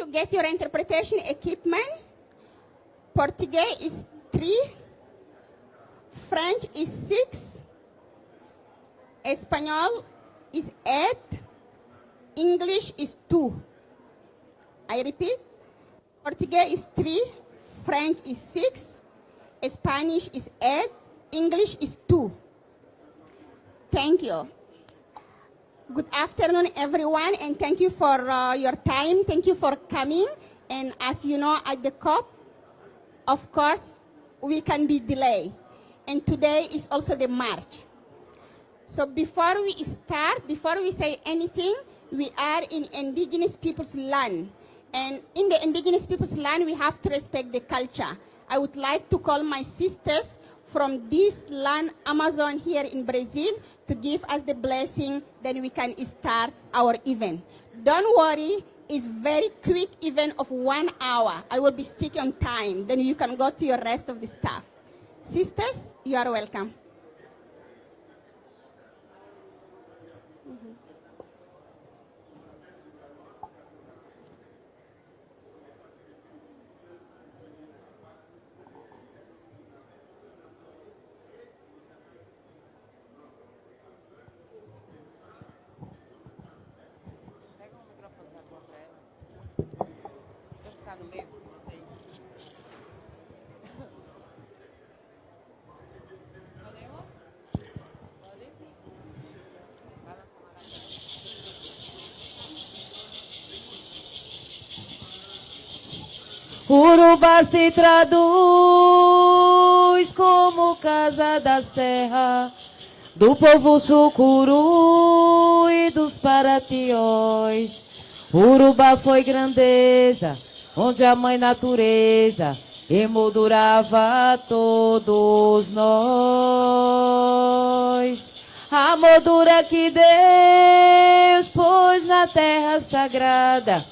you get your interpretation equipment. Portuguese is 3, French is 6, Espanol is 8, English is 2. I repeat, Portuguese is 3, French is 6, Spanish is 8, English is 2. Thank you. Good afternoon, everyone, and thank you for your time. Thank you for coming. And as you know, at the COP, of course, we can be delayed. And today is also the march. So before we start, before we say anything, we are in Indigenous Peoples land. And in the Indigenous Peoples land, we have to respect the culture. I would like to call my sisters from this land, Amazon here in Brazil, to give us the blessing, then we can start our event. Don't worry, it's very quick event of 1 hour. I will be sticking on time, then you can go to your rest of the stuff. Sisters, you are welcome. Urubá se traduz como casa da serra, do povo chucuru e dos paratiós. Urubá foi grandeza, onde a mãe natureza emoldurava todos nós. A moldura que Deus pôs na terra sagrada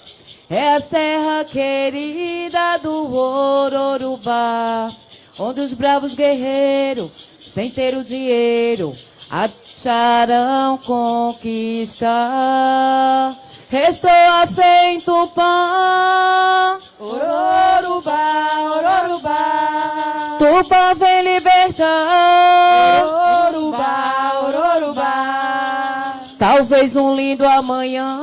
é a serra querida do Ororubá, onde os bravos guerreiros, sem ter o dinheiro, acharão conquistar. Restou a fé em Tupã, Ororubá, Ororubá, Tupã vem libertar. Ororubá, Ororubá, Talvez um lindo amanhã,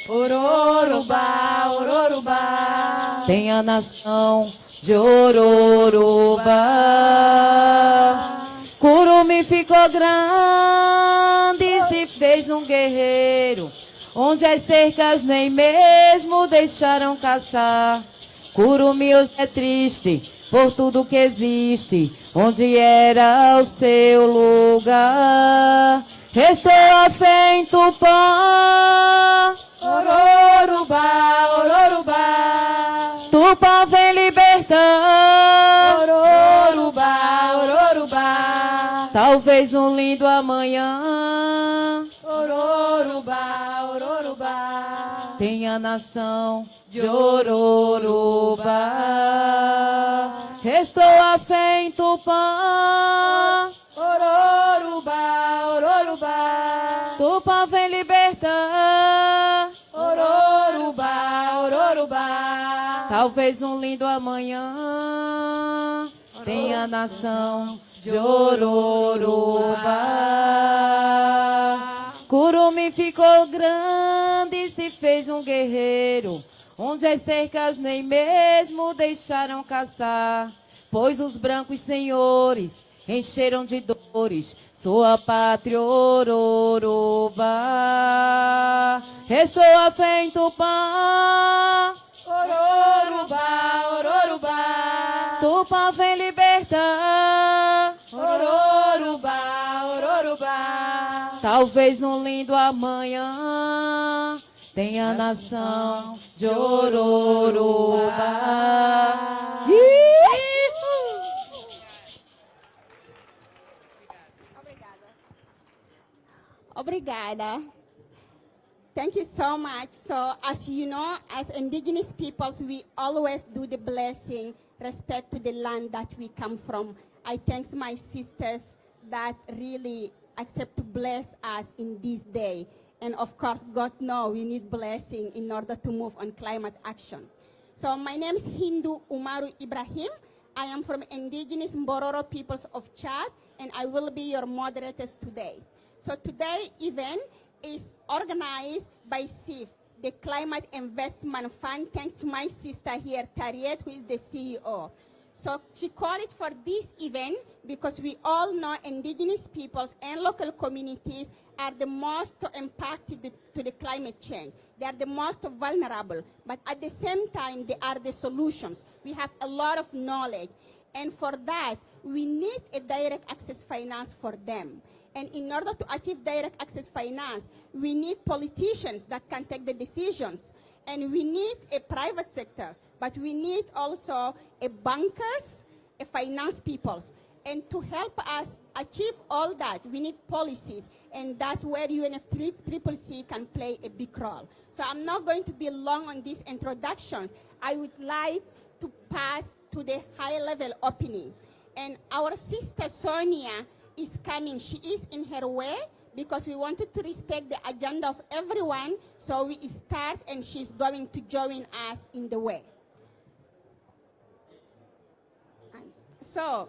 Ororubá, Ororubá, tem a nação de Ororubá. Curumim ficou grande e se fez um guerreiro, onde as cercas nem mesmo deixaram caçar. Curumim hoje é triste por tudo que existe, onde era o seu lugar. Restou a fé em Tupã, Ororubá, Ororubá, Tupã vem libertar. Ororubá, Ororubá, Talvez um lindo amanhã, Ororubá, Ororubá, tem a nação de Ororubá. Restou a fé em Tupã, Ororubá, Ororubá, Tupã vem libertar. Ororubá, Ororubá, Talvez um lindo amanhã, tem a nação de Ororubá. Curumim ficou grande e se fez um guerreiro, onde as cercas nem mesmo deixaram caçar. Pois os brancos senhores encheram de dores sua pátria Ororubá. Restou a fé em Tupã, Ororubá, Ororubá, Tupã vem libertar. Ororubá, Ororubá, Talvez um lindo amanhã, tem a nação de Ororubá. Obrigada. Thank you so much. So as you know, as Indigenous peoples, we always do the blessing, respect to the land that we come from. I thank my sisters that really accept to bless us in this day. And of course, God knows we need blessing in order to move on climate action. So my name is Hindu Umaru Ibrahim. I am from Indigenous Peoples of Tchad, and I will be your moderators today. So today's event is organized by CIF, the Climate Investment Fund, thanks to my sister here, Tariet, who is the CEO. So she called it for this event because we all know indigenous peoples and local communities are the most impacted to the climate change. They are the most vulnerable, but at the same time, they are the solutions. We have a lot of knowledge, and for that, we need a direct access finance for them. And in order to achieve direct access finance, we need politicians that can take the decisions. And we need a private sector, but we need also a bankers, a finance peoples. And to help us achieve all that, we need policies. And that's where UNFCCC can play a big role. So I'm not going to be long on these introductions. I would like to pass to the high-level opening. And our sister Sonia is coming. She is in her way because we wanted to respect the agenda of everyone. So we start, and she's going to join us in the way. So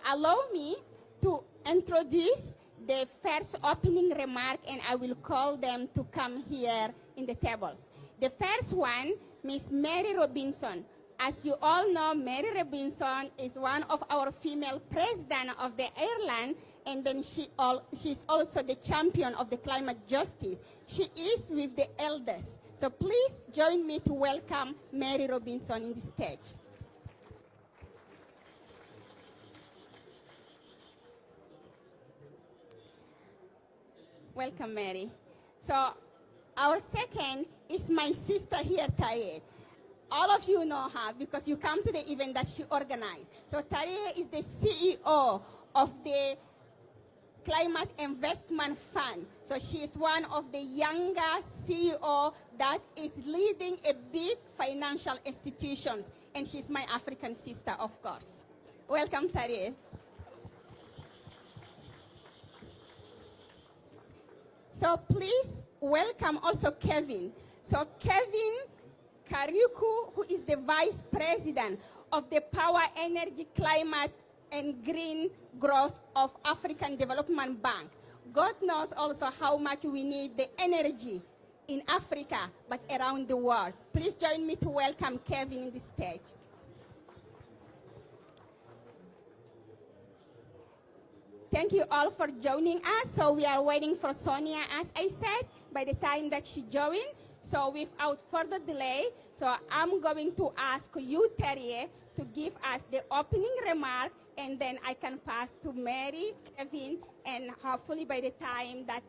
allow me to introduce the first opening remark, and I will call them to come here in the tables. The first one, Miss Mary Robinson. As you all know, Mary Robinson is one of our female president of the Ireland, and then she's also the champion of the climate justice. She is with the elders. So please join me to welcome Mary Robinson in the stage. Welcome, Mary. So our second is my sister here, Tariet. All of you know her because you come to the event that she organized. So Tariet is the CEO of the Climate Investment Fund. So she is one of the younger CEO that is leading a big financial institutions. And she's my African sister, of course. Welcome, Tariet. So please welcome also Kevin. So Kevin Kariuku, who is the Vice President of the Power, Energy, Climate, and Green Growth of African Development Bank. God knows also how much we need the energy in Africa, but around the world. Please join me to welcome Kevin in the stage. Thank you all for joining us. So we are waiting for Sonia, as I said, by the time that she joins. So without further delay, so I'm going to ask you, Terry, to give us the opening remark, and then I can pass to Mary, Kevin, and hopefully by the time that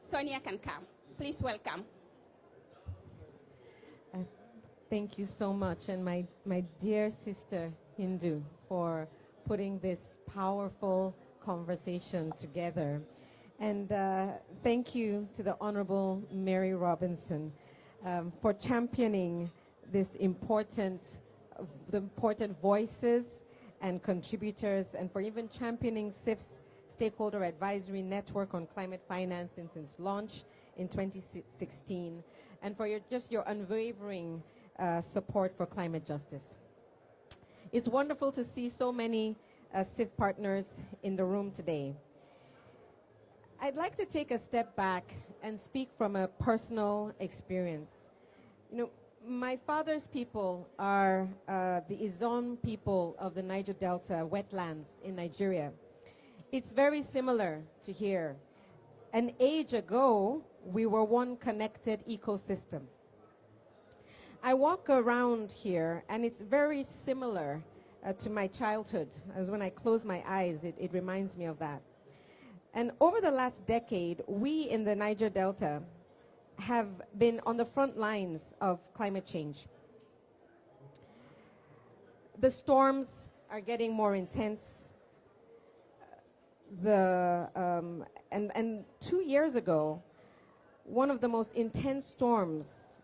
Sonia can come. Please welcome. Thank you so much, and my dear sister Hindu, for putting this powerful conversation together. And thank you to the Honorable Mary Robinson for championing this important voices and contributors, and for even championing CIF's Stakeholder Advisory Network on Climate Finance since its launch in 2016, and for your unwavering support for climate justice. It's wonderful to see so many CIF partners in the room today. I'd like to take a step back and speak from a personal experience. You know, my father's people are the Izon people of the Niger Delta wetlands in Nigeria. It's very similar to here. An age ago, we were one connected ecosystem. I walk around here, and it's very similar to my childhood. As when I close my eyes, it reminds me of that. And over the last decade, we in the Niger Delta have been on the front lines of climate change. The storms are getting more intense. And 2 years ago, one of the most intense storms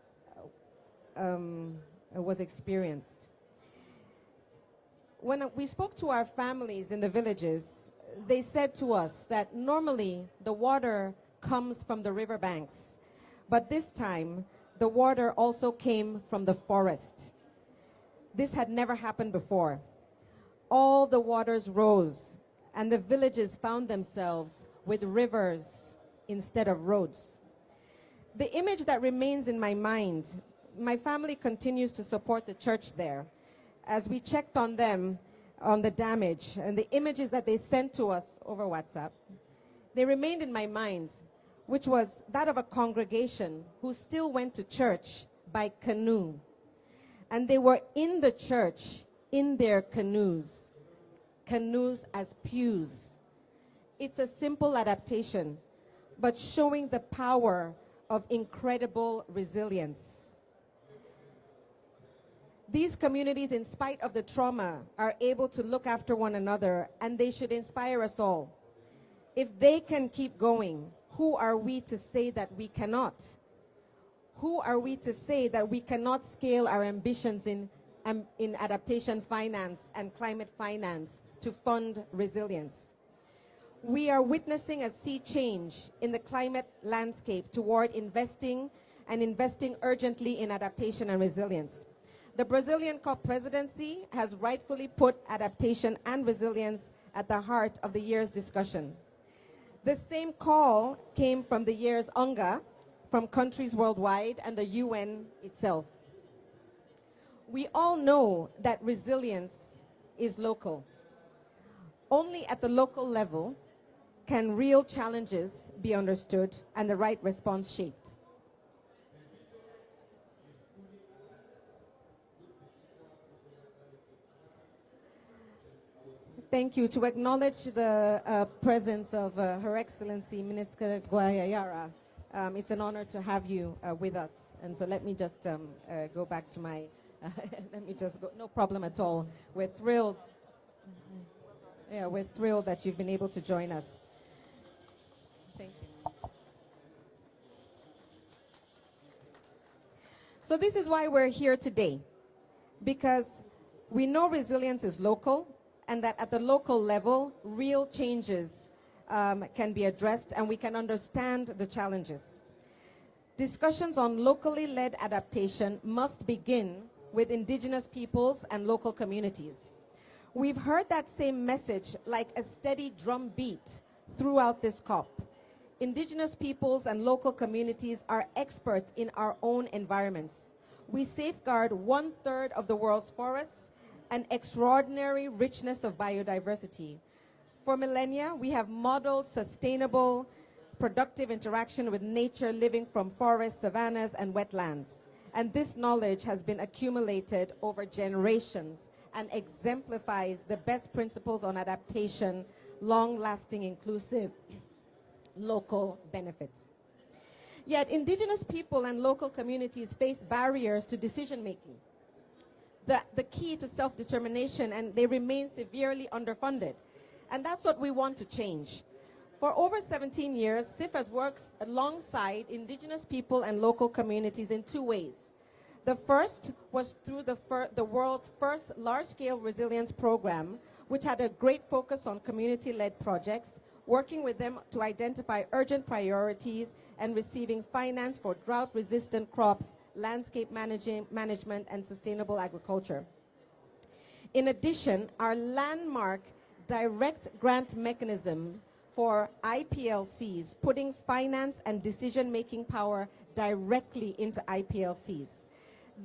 was experienced. when we spoke to our families in the villages, they said to us that normally the water comes from the riverbanks, but this time the water also came from the forest. This had never happened before. All the waters rose, and the villages found themselves with rivers instead of roads. The image that remains in my mind, my family continues to support the church there. As we checked on them on the damage and the images that they sent to us over WhatsApp, they remained in my mind, which was that of a congregation who still went to church by canoe. And they were in the church in their canoes as pews. It's a simple adaptation, but showing the power of incredible resilience. These communities, in spite of the trauma, are able to look after one another, and they should inspire us all. If they can keep going, who are we to say that we cannot? Who are we to say that we cannot scale our ambitions in adaptation finance and climate finance to fund resilience? We are witnessing a sea change in the climate landscape toward investing urgently in adaptation and resilience. The Brazilian COP presidency has rightfully put adaptation and resilience at the heart of the year's discussion. The same call came from the year's UNGA, from countries worldwide, and the UN itself. We all know that resilience is local. Only at the local level can real challenges be understood and the right response shaped. Thank you. To acknowledge the presence of Her Excellency Minister Guayayara, it's an honor to have you with us. And so let me just go back to my, let me just go, no problem at all. We're thrilled. Yeah, we're thrilled that you've been able to join us. Thank you. So this is why we're here today, because we know resilience is local, and that at the local level, real changes can be addressed and we can understand the challenges. Discussions on locally led adaptation must begin with indigenous peoples and local communities. We've heard that same message like a steady drumbeat throughout this COP. Indigenous peoples and local communities are experts in our own environments. We safeguard 1/3 of the world's forests, an extraordinary richness of biodiversity. For millennia, we have modeled sustainable, productive interaction with nature living from forests, savannas, and wetlands. And this knowledge has been accumulated over generations and exemplifies the best principles on adaptation, long-lasting, inclusive, local benefits. Yet indigenous people and local communities face barriers to decision-making, the key to self-determination, and they remain severely underfunded. And that's what we want to change. For over 17 years, CIF has worked alongside indigenous people and local communities in two ways. The first was through the world's first large-scale resilience program, which had a great focus on community-led projects, working with them to identify urgent priorities and receiving finance for drought-resistant crops, landscape management, and sustainable agriculture. In addition, our landmark direct grant mechanism for IPLCs, putting finance and decision-making power directly into IPLCs.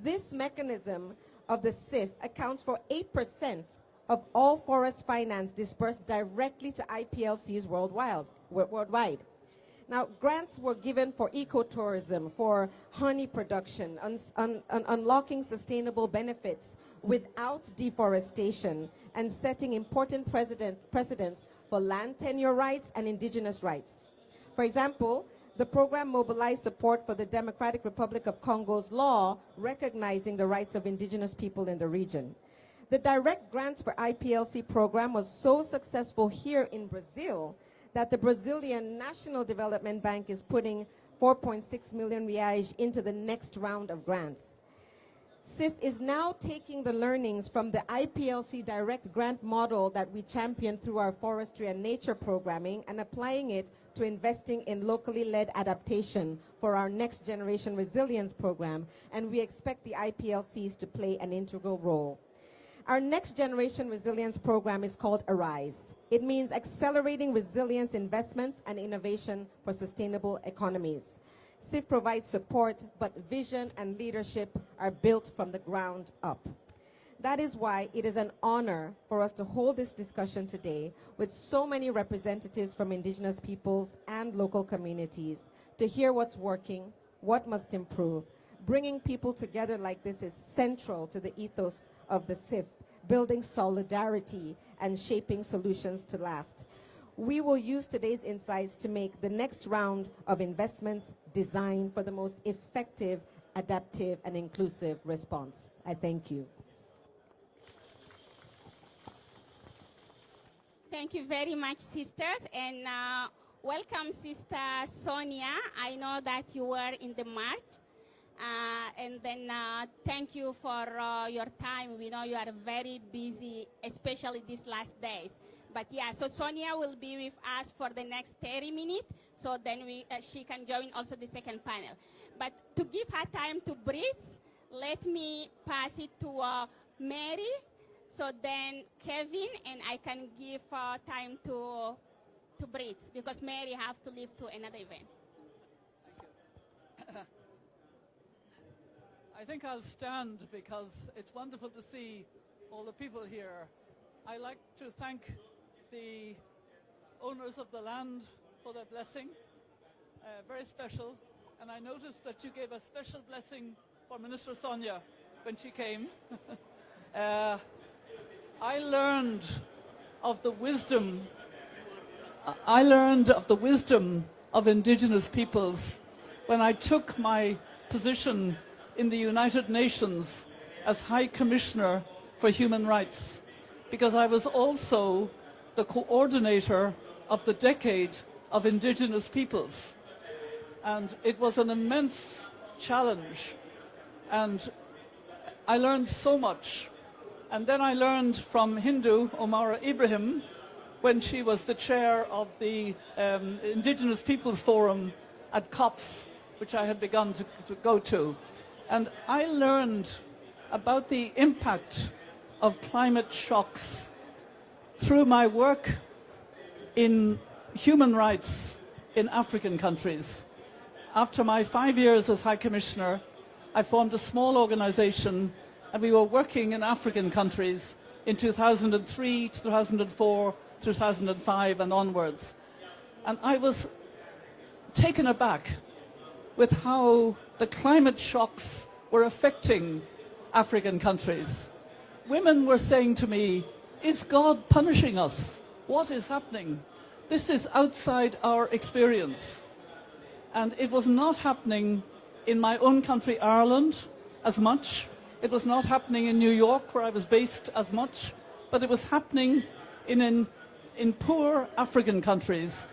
This mechanism of the CIF accounts for 8% of all forest finance dispersed directly to IPLCs worldwide. Now, grants were given for ecotourism, for honey production, unlocking sustainable benefits without deforestation, and setting important precedents for land tenure rights and indigenous rights. For example, the program mobilized support for the Democratic Republic of Congo's law recognizing the rights of indigenous people in the region. The direct grants for IPLC program was so successful here in Brazil that the Brazilian National Development Bank is putting 4.6 million reais into the next round of grants. CIF is now taking the learnings from the IPLC direct grant model that we championed through our forestry and nature programming and applying it to investing in locally led adaptation for our next generation resilience program, and we expect the IPLCs to play an integral role. Our next generation resilience program is called ARISE. It means accelerating resilience investments and innovation for sustainable economies. CIF provides support, but vision and leadership are built from the ground up. That is why it is an honor for us to hold this discussion today with so many representatives from Indigenous peoples and local communities to hear what's working, what must improve. Bringing people together like this is central to the ethos of the CIF, building solidarity and shaping solutions to last. We will use today's insights to make the next round of investments designed for the most effective, adaptive, and inclusive response. I thank you. Thank you very much, sisters, and welcome, Sister Sonia. I know that you were in the march, and then thank you for your time. We know you are very busy, especially these last days. But yeah, so Sonia will be with us for the next 30 minutes, so then she can join also the second panel. But to give her time to breathe, let me pass it to Mary, so then Kevin, and I can give time to breathe, because Mary have to leave to another event. Thank you. I think I'll stand because it's wonderful to see all the people here. I like to thank the owners of the land for their blessing, very special. And I noticed that you gave a special blessing for Minister Sonia when she came. I learned of the wisdom of Indigenous peoples when I took my position in the United Nations as High Commissioner for Human Rights, because I was also the coordinator of the Decade of Indigenous Peoples. And it was an immense challenge. And I learned so much. And then I learned from Hindu Omara Ibrahim, when she was the chair of the Indigenous Peoples Forum at COPs, which I had begun to go to. And I learned about the impact of climate shocks through my work in human rights in African countries. After my 5 years as High Commissioner, I formed a small organization, and we were working in African countries in 2003, 2004, 2005 and onwards. And I was taken aback with how the climate shocks were affecting African countries. Women were saying to me, "Is God punishing us? What is happening? This is outside our experience." And it was not happening in my own country, Ireland, as much. It was not happening in New York, where I was based, as much. But it was happening in poor African countries.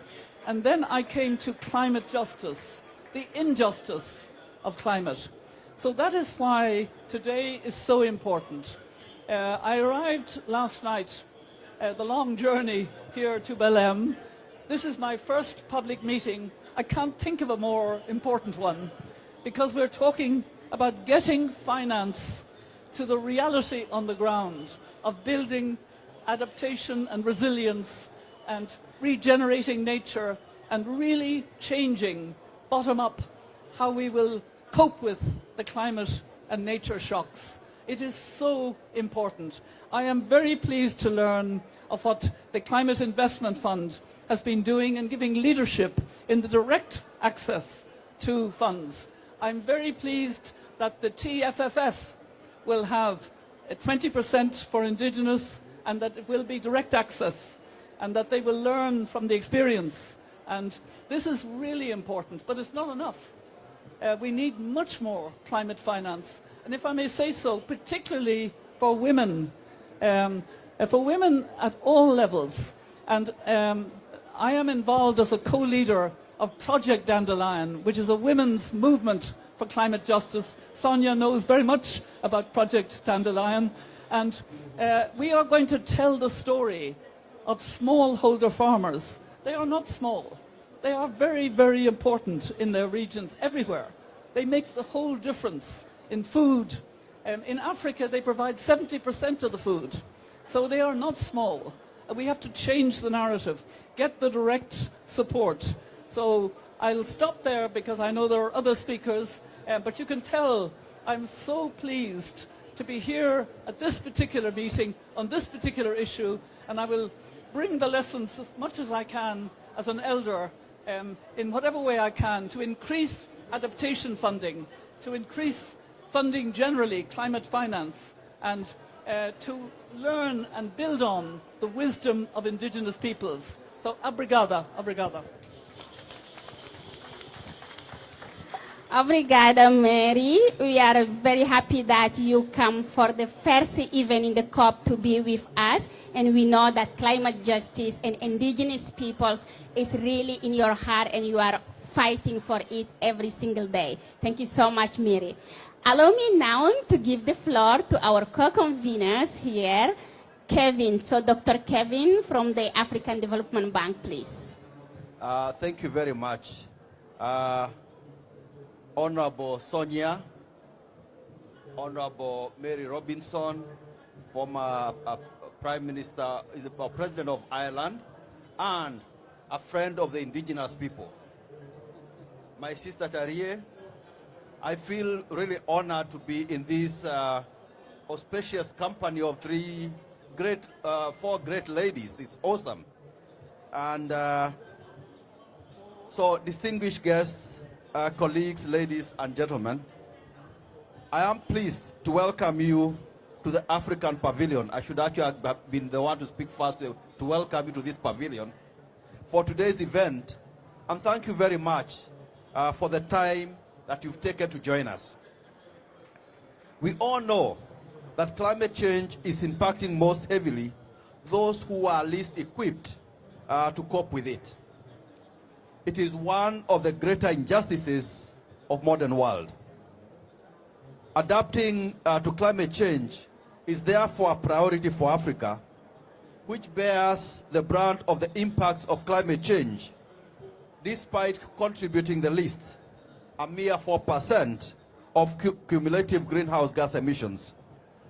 And then I came to climate justice, the injustice of climate. So that is why today is so important. I arrived last night, the long journey here to Belém. This is my first public meeting. I can't think of a more important one, because we're talking about getting finance to the reality on the ground of building adaptation and resilience and regenerating nature and really changing bottom up how we will cope with the climate and nature shocks. It is so important. I am very pleased to learn of what the Climate Investment Fund has been doing and giving leadership in the direct access to funds. I'm very pleased that the TFFF will have 20% for Indigenous, and that it will be direct access, and that they will learn from the experience. And this is really important, but it's not enough. We need much more climate finance. And if I may say so, particularly for women at all levels. And I am involved as a co-leader of Project Dandelion, which is a women's movement for climate justice. Sonia knows very much about Project Dandelion, and we are going to tell the story of smallholder farmers. They are not small. They are very, very important in their regions everywhere. They make the whole difference in food. In Africa, they provide 70% of the food. So they are not small. We have to change the narrative, get the direct support. So I'll stop there because I know there are other speakers, but you can tell I'm so pleased to be here at this particular meeting on this particular issue, and I will bring the lessons as much as I can as an elder in whatever way I can to increase adaptation funding, to increase funding generally, climate finance, and to learn and build on the wisdom of indigenous peoples. So, obrigada, obrigada. Obrigada, Mary. We are very happy that you come for the first event in the COP to be with us. And we know that climate justice and indigenous peoples is really in your heart and you are fighting for it every single day. Thank you so much, Mary. Allow me now to give the floor to our co-conveners here, Kevin. So Dr. Kevin from the African Development Bank, please. Thank you very much. Honorable Sonia, Honorable Mary Robinson, former Prime Minister, President of Ireland, and a friend of the indigenous people. My sister Tarie, I feel really honored to be in this auspicious company of four great ladies. It's awesome. And so distinguished guests, colleagues, ladies and gentlemen, I am pleased to welcome you to the African Pavilion. I should actually have been the one to speak first to welcome you to this pavilion for today's event, and thank you very much for the time that you've taken to join us. We all know that climate change is impacting most heavily those who are least equipped to cope with it. It is one of the greater injustices of modern world. Adapting to climate change is therefore a priority for Africa, which bears the brunt of the impacts of climate change, despite contributing the least, a mere 4% of cumulative greenhouse gas emissions.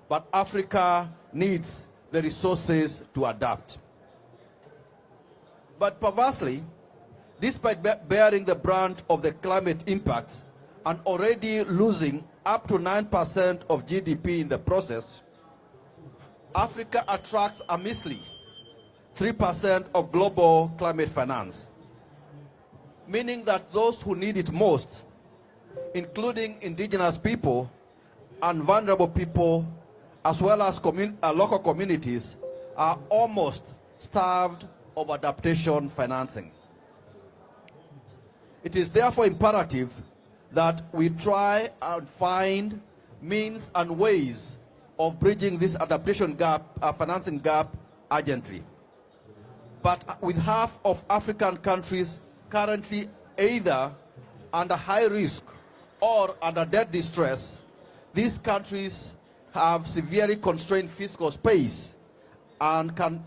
But Africa needs the resources to adapt. But perversely, despite bearing the brunt of the climate impacts and already losing up to 9% of GDP in the process, Africa attracts a measly 3% of global climate finance, meaning that those who need it most, including indigenous people and vulnerable people, as well as local communities, are almost starved of adaptation financing. It is therefore imperative that we try and find means and ways of bridging this adaptation gap, financing gap, urgently. But with half of African countries currently either under high risk or under debt distress, these countries have severely constrained fiscal space and can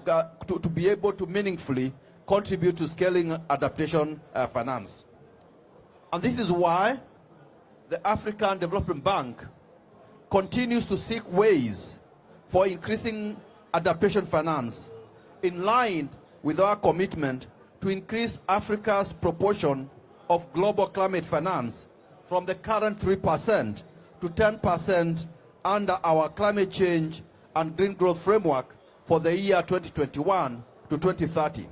to be able to meaningfully contribute to scaling adaptation finance. And this is why the African Development Bank continues to seek ways for increasing adaptation finance in line with our commitment to increase Africa's proportion of global climate finance from the current 3% to 10% under our climate change and green growth framework for the year 2021 to 2030.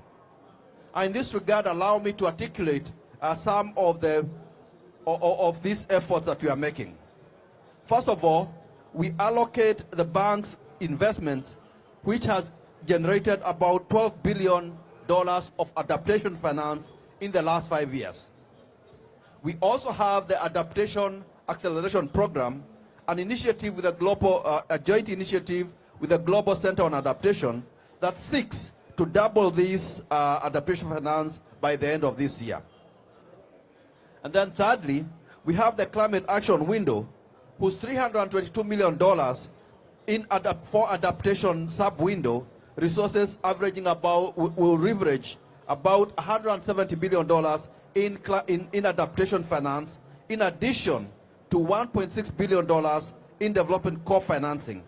And in this regard, allow me to articulate some of these efforts that we are making. First of all, we allocate the bank's investment, which has generated about $12 billion of adaptation finance in the last 5 years. We also have the Adaptation Acceleration Program, an initiative with a joint initiative with the Global Center on Adaptation that seeks to double this adaptation finance by the end of this year. And then thirdly, we have the climate action window, whose $322 million for adaptation sub-window resources averaging about, will leverage about $170 billion in adaptation finance, in addition to $1.6 billion in development co-financing.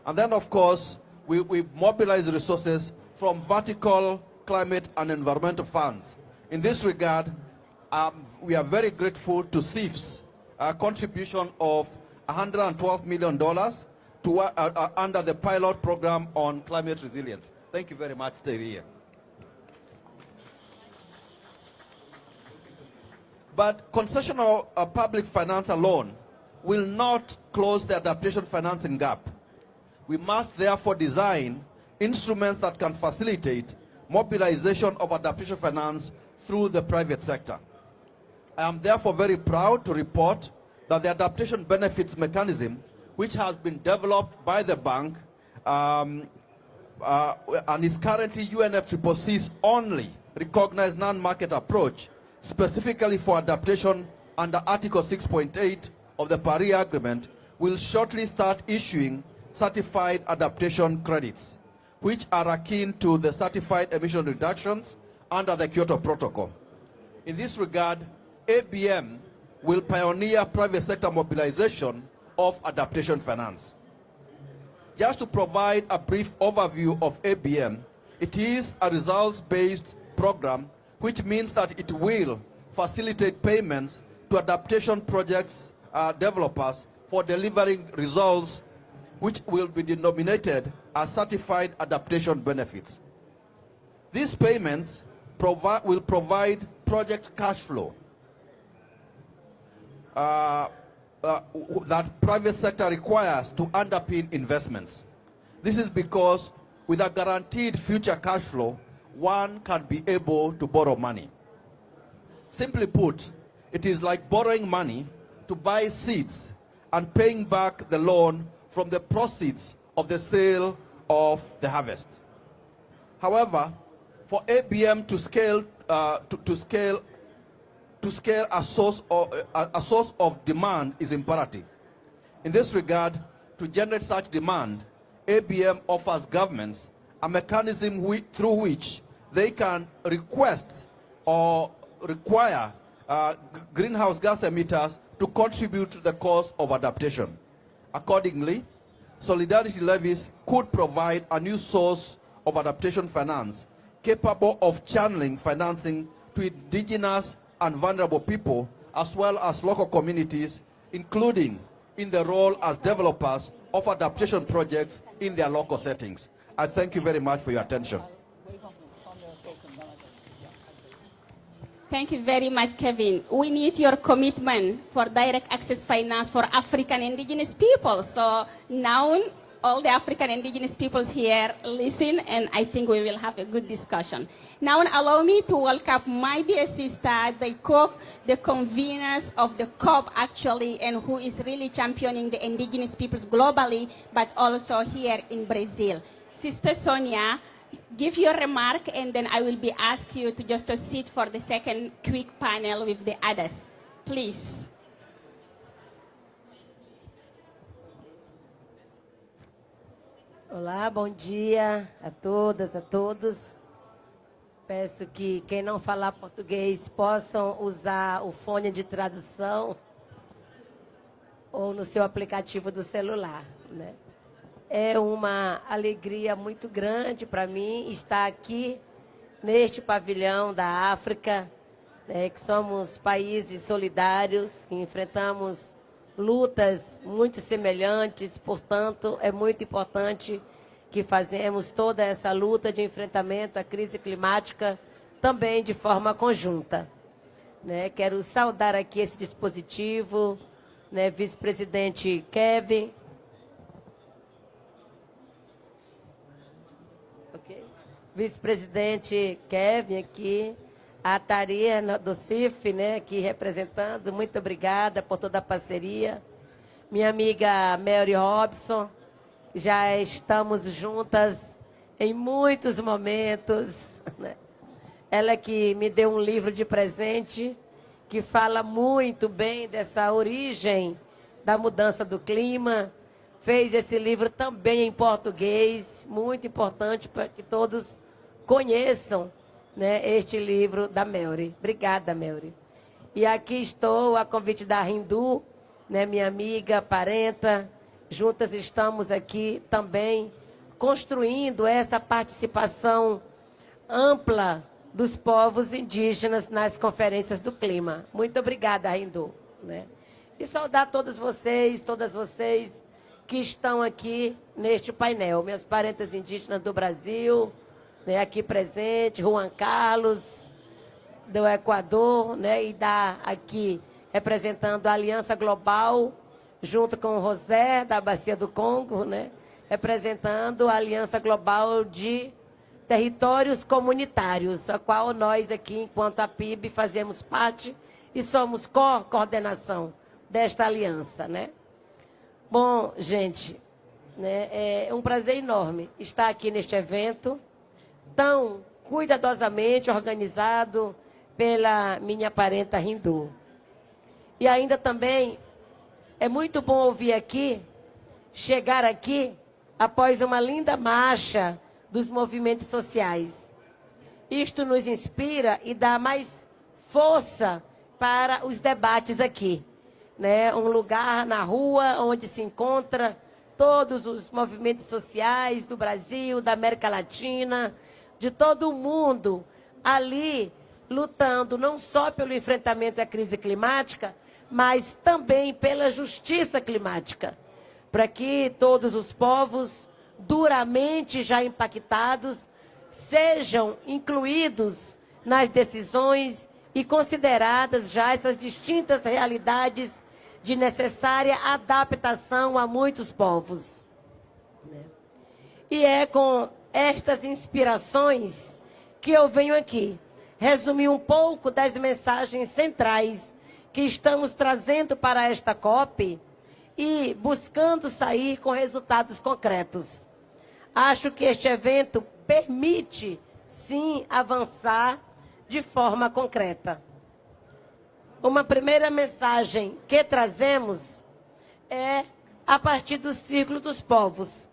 And then, of course, we mobilize resources from vertical climate and environmental funds. In this regard, we are very grateful to CIF's contribution of $112 million to, under the pilot program on climate resilience. Thank you very much, Terry. But concessional public finance alone will not close the adaptation financing gap. We must therefore design instruments that can facilitate mobilization of adaptation finance through the private sector. I am therefore very proud to report that the adaptation benefits mechanism, which has been developed by the bank and is currently UNFCCC's only recognized non-market approach, specifically for adaptation under Article 6.8 of the Paris Agreement, will shortly start issuing certified adaptation credits, which are akin to the certified emission reductions under the Kyoto Protocol. In this regard, ABM will pioneer private sector mobilization of adaptation finance. Just to provide a brief overview of ABM, it is a results-based program, which means that it will facilitate payments to adaptation projects developers for delivering results, which will be denominated as certified adaptation benefits. These payments will provide project cash flow that private sector requires to underpin investments. This is because with a guaranteed future cash flow, one can be able to borrow money. Simply put, it is like borrowing money to buy seeds and paying back the loan from the proceeds of the sale of the harvest. However, for ABM to scale a source of demand is imperative. In this regard, to generate such demand, ABM offers governments a mechanism through which they can request or require greenhouse gas emitters to contribute to the cost of adaptation. Accordingly, solidarity levies could provide a new source of adaptation finance capable of channeling financing to indigenous and vulnerable people, as well as local communities, including in the role as developers of adaptation projects in their local settings. I thank you very much for your attention. Thank you very much, Kevin. We need your commitment for direct access finance for African indigenous people. So now all the African indigenous peoples here listen, and I think we will have a good discussion. Now allow me to welcome my dear sister, the conveners of the COP actually, and who is really championing the indigenous peoples globally, but also here in Brazil. Sister Sonia, give your remark, and then I will be asking you to just sit for the second quick panel with the others. Please. Olá, bom dia a todas, a todos. Peço que quem não falar português possam usar o fone de tradução ou no seu aplicativo do celular, né? É uma alegria muito grande para mim estar aqui neste pavilhão da África, né, que somos países solidários, que enfrentamos lutas muito semelhantes, portanto, é muito importante que fazemos toda essa luta de enfrentamento à crise climática também de forma conjunta, né? Quero saudar aqui esse dispositivo, né, vice-presidente Kevin, vice-presidente Kevin aqui, a Taria do CIF, né, aqui representando, muito obrigada por toda a parceria. Minha amiga Mary Robson, já estamos juntas em muitos momentos, né? Ela que me deu um livro de presente que fala muito bem dessa origem da mudança do clima. Fez esse livro também em português, muito importante para que todos conheçam, né, este livro da Melry. Obrigada, Melry. E aqui estou, a convite da Hindu, né, minha amiga, parenta. Juntas estamos aqui também construindo essa participação ampla dos povos indígenas nas conferências do clima. Muito obrigada, Hindu, né? E saudar todas vocês que estão aqui neste painel. Minhas parentas indígenas do Brasil, né, aqui presente, Juan Carlos, do Equador, né, e aqui representando a Aliança Global, junto com o José, da Bacia do Congo, né, representando a Aliança Global de Territórios Comunitários, a qual nós aqui, enquanto a PIB, fazemos parte e somos coordenação desta aliança, né? Bom, gente, né, é um prazer enorme estar aqui neste evento, tão cuidadosamente organizado pela minha parenta Hindu. E ainda também é muito bom ouvir aqui, chegar aqui após uma linda marcha dos movimentos sociais. Isto nos inspira e dá mais força para os debates aqui, né? Um lugar na rua onde se encontra todos os movimentos sociais do Brasil, da América Latina, de todo o mundo, ali lutando não só pelo enfrentamento à crise climática, mas também pela justiça climática, para que todos os povos duramente já impactados sejam incluídos nas decisões e consideradas já essas distintas realidades de necessária adaptação a muitos povos. E é com estas inspirações que eu venho aqui resumir um pouco das mensagens centrais que estamos trazendo para esta COP e buscando sair com resultados concretos. Acho que este evento permite, sim, avançar de forma concreta. Uma primeira mensagem que trazemos é a partir do Círculo dos Povos.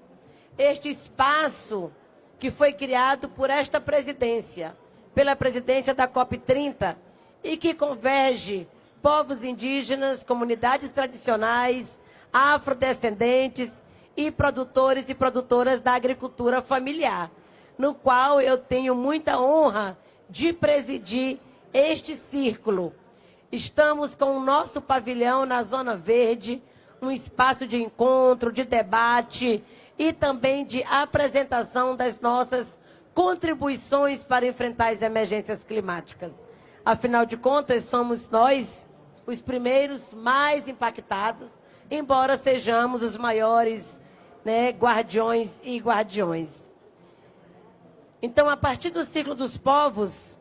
Este espaço que foi criado por esta presidência, pela presidência da COP30, e que converge povos indígenas, comunidades tradicionais, afrodescendentes e produtores e produtoras da agricultura familiar, no qual eu tenho muita honra de presidir este círculo. Estamos com o nosso pavilhão na Zona Verde, um espaço de encontro, de debate e também de apresentação das nossas contribuições para enfrentar as emergências climáticas. Afinal de contas, somos nós os primeiros mais impactados, embora sejamos os maiores, né, guardiões e guardiões. Então, a partir do ciclo dos povos,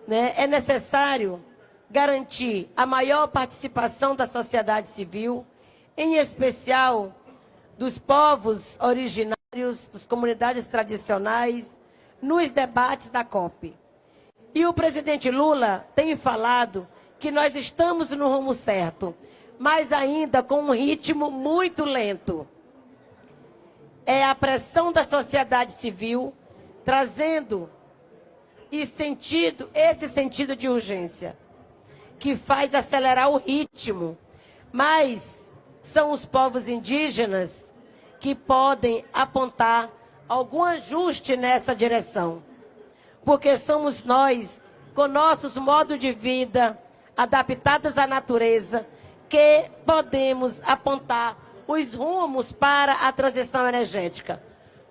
né, é necessário garantir a maior participação da sociedade civil, em especial dos povos originários, das comunidades tradicionais, nos debates da COP. E o presidente Lula tem falado que nós estamos no rumo certo, mas ainda com um ritmo muito lento. É a pressão da sociedade civil trazendo esse sentido de urgência, que faz acelerar o ritmo, mas são os povos indígenas que podem apontar algum ajuste nessa direção, porque somos nós, com nossos modos de vida adaptados à natureza, que podemos apontar os rumos para a transição energética.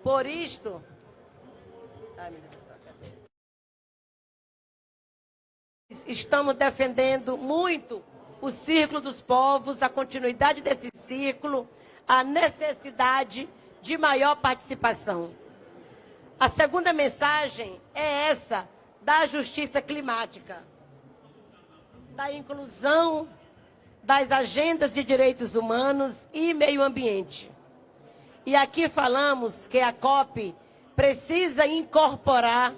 Por isto, estamos defendendo muito o Círculo dos Povos, a continuidade desse círculo, a necessidade de maior participação. A segunda mensagem é essa, da justiça climática, da inclusão das agendas de direitos humanos e meio ambiente. E aqui falamos que a COP precisa incorporar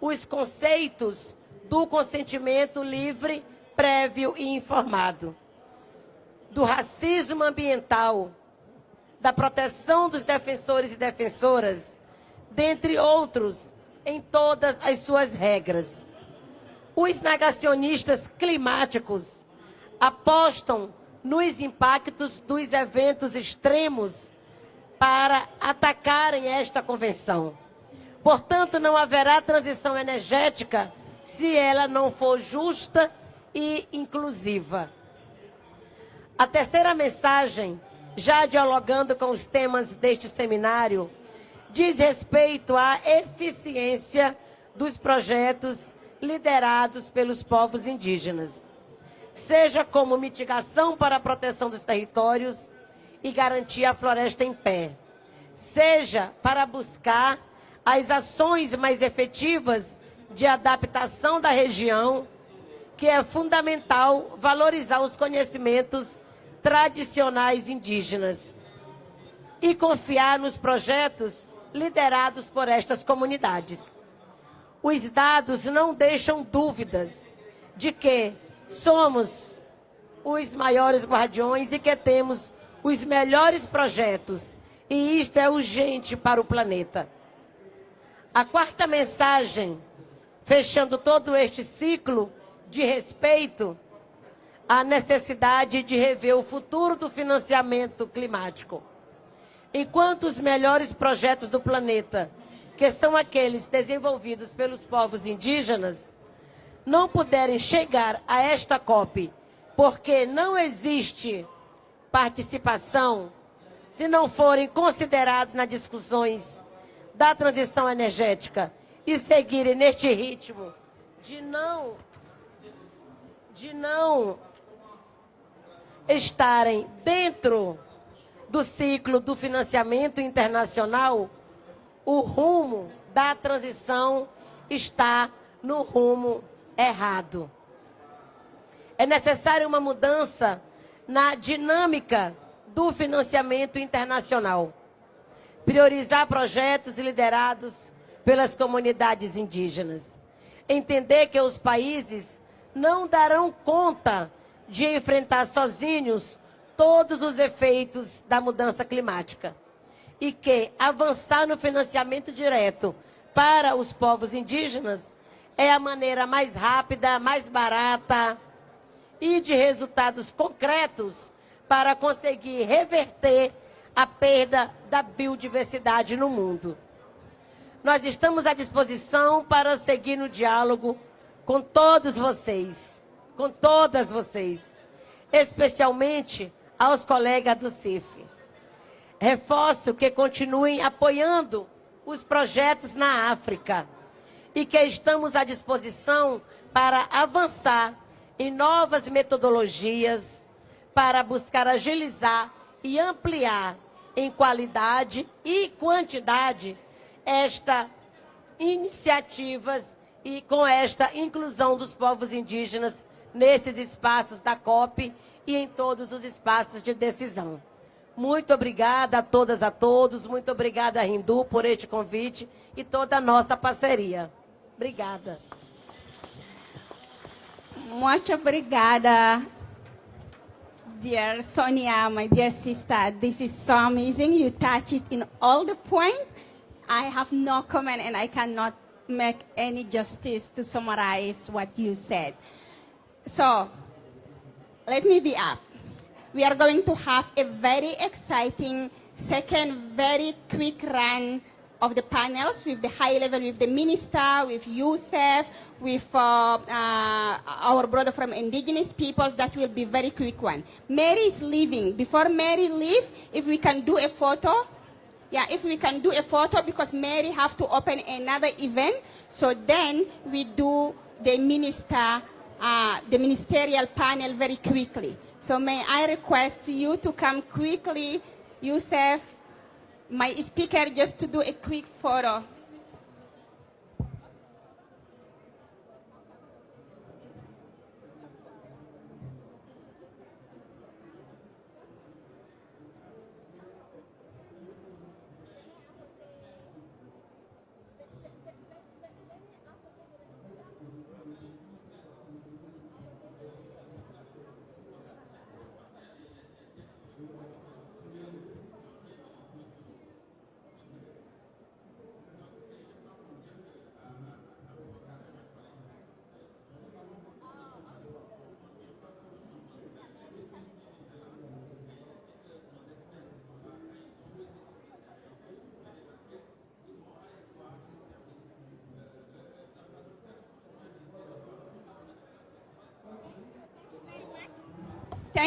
os conceitos do consentimento livre, prévio e informado, do racismo ambiental, da proteção dos defensores e defensoras, dentre outros, em todas as suas regras. Os negacionistas climáticos apostam nos impactos dos eventos extremos para atacarem esta convenção. Portanto, não haverá transição energética se ela não for justa e inclusiva. A terceira mensagem, já dialogando com os temas deste seminário, diz respeito à eficiência dos projetos liderados pelos povos indígenas, seja como mitigação para a proteção dos territórios e garantir a floresta em pé, seja para buscar as ações mais efetivas de adaptação da região, que é fundamental valorizar os conhecimentos tradicionais indígenas e confiar nos projetos liderados por estas comunidades. Os dados não deixam dúvidas de que somos os maiores guardiões e que temos os melhores projetos, e isto é urgente para o planeta. A quarta mensagem, fechando todo este ciclo de respeito, a necessidade de rever o futuro do financiamento climático. Enquanto os melhores projetos do planeta, que são aqueles desenvolvidos pelos povos indígenas, não puderem chegar a esta COP, porque não existe participação, se não forem considerados nas discussões da transição energética e seguirem neste ritmo de não estarem dentro do ciclo do financiamento internacional, o rumo da transição está no rumo errado. É necessária uma mudança na dinâmica do financiamento internacional. Priorizar projetos liderados pelas comunidades indígenas. Entender que os países não darão conta de enfrentar sozinhos todos os efeitos da mudança climática. E que avançar no financiamento direto para os povos indígenas é a maneira mais rápida, mais barata e de resultados concretos para conseguir reverter a perda da biodiversidade no mundo. Nós estamos à disposição para seguir no diálogo com todos vocês, com todas vocês, especialmente aos colegas do CIF. Reforço que continuem apoiando os projetos na África e que estamos à disposição para avançar em novas metodologias, para buscar agilizar e ampliar em qualidade e quantidade estas iniciativas e com esta inclusão dos povos indígenas nesses espaços da COP e em todos os espaços de decisão. Muito obrigada a todas, a todos. Muito obrigada, Rindu, por este convite e toda a nossa parceria. Obrigada. Muito obrigada, dear Sonia, my dear sister. This is so amazing. You touch it in all the points. I have no comment and I cannot make any justice to summarize what you said. So, let me be up. We are going to have a very exciting second, very quick run of the panels with the high level, with the minister, with UCEF, with our brother from Indigenous Peoples. That will be very quick one. Mary is leaving. Before Mary leave, if we can do a photo. Yeah, if we can do a photo, because Mary have to open another event. So then we do the ministerial panel very quickly. So may I request you to come quickly, Youssef, my speaker, just to do a quick photo.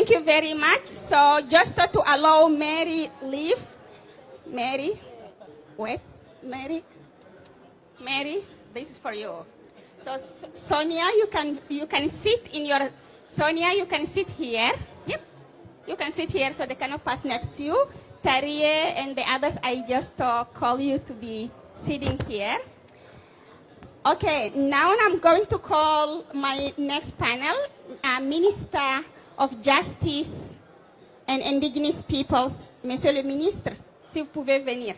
Thank you very much. So just to allow Mary leave. Mary, wait, Mary, this is for you. So Sonia, you can sit in your, Sonia, you can sit here. Yep, you can sit here so they cannot pass next to you. Tarie and the others, I just call you to be sitting here. Okay, now I'm going to call my next panel, Minister of Justice and Indigenous Peoples, Monsieur le Ministre, si vous pouvez venir.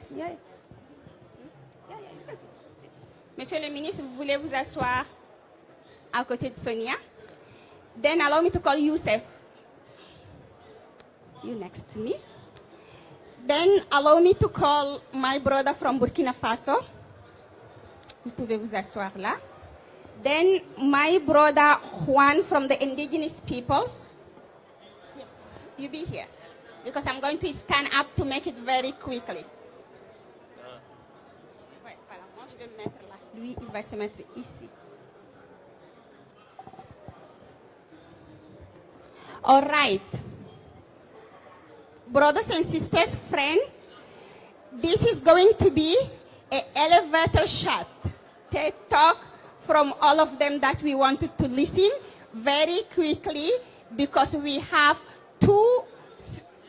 Monsieur le Ministre, vous voulez vous asseoir à côté de Sonia? Then allow me to call Youssef. You next to me. Then allow me to call my brother from Burkina Faso. Vous pouvez vous asseoir là. Then my brother Juan from the Indigenous Peoples. Yes, you be here. Because I'm going to stand up to make it very quickly. Ouais, voilà, moi je vais me mettre là. Lui, il va se mettre ici. All right. Brothers and sisters, friends, this is going to be an elevator shot. TED Talk from all of them that we wanted to listen very quickly because we have two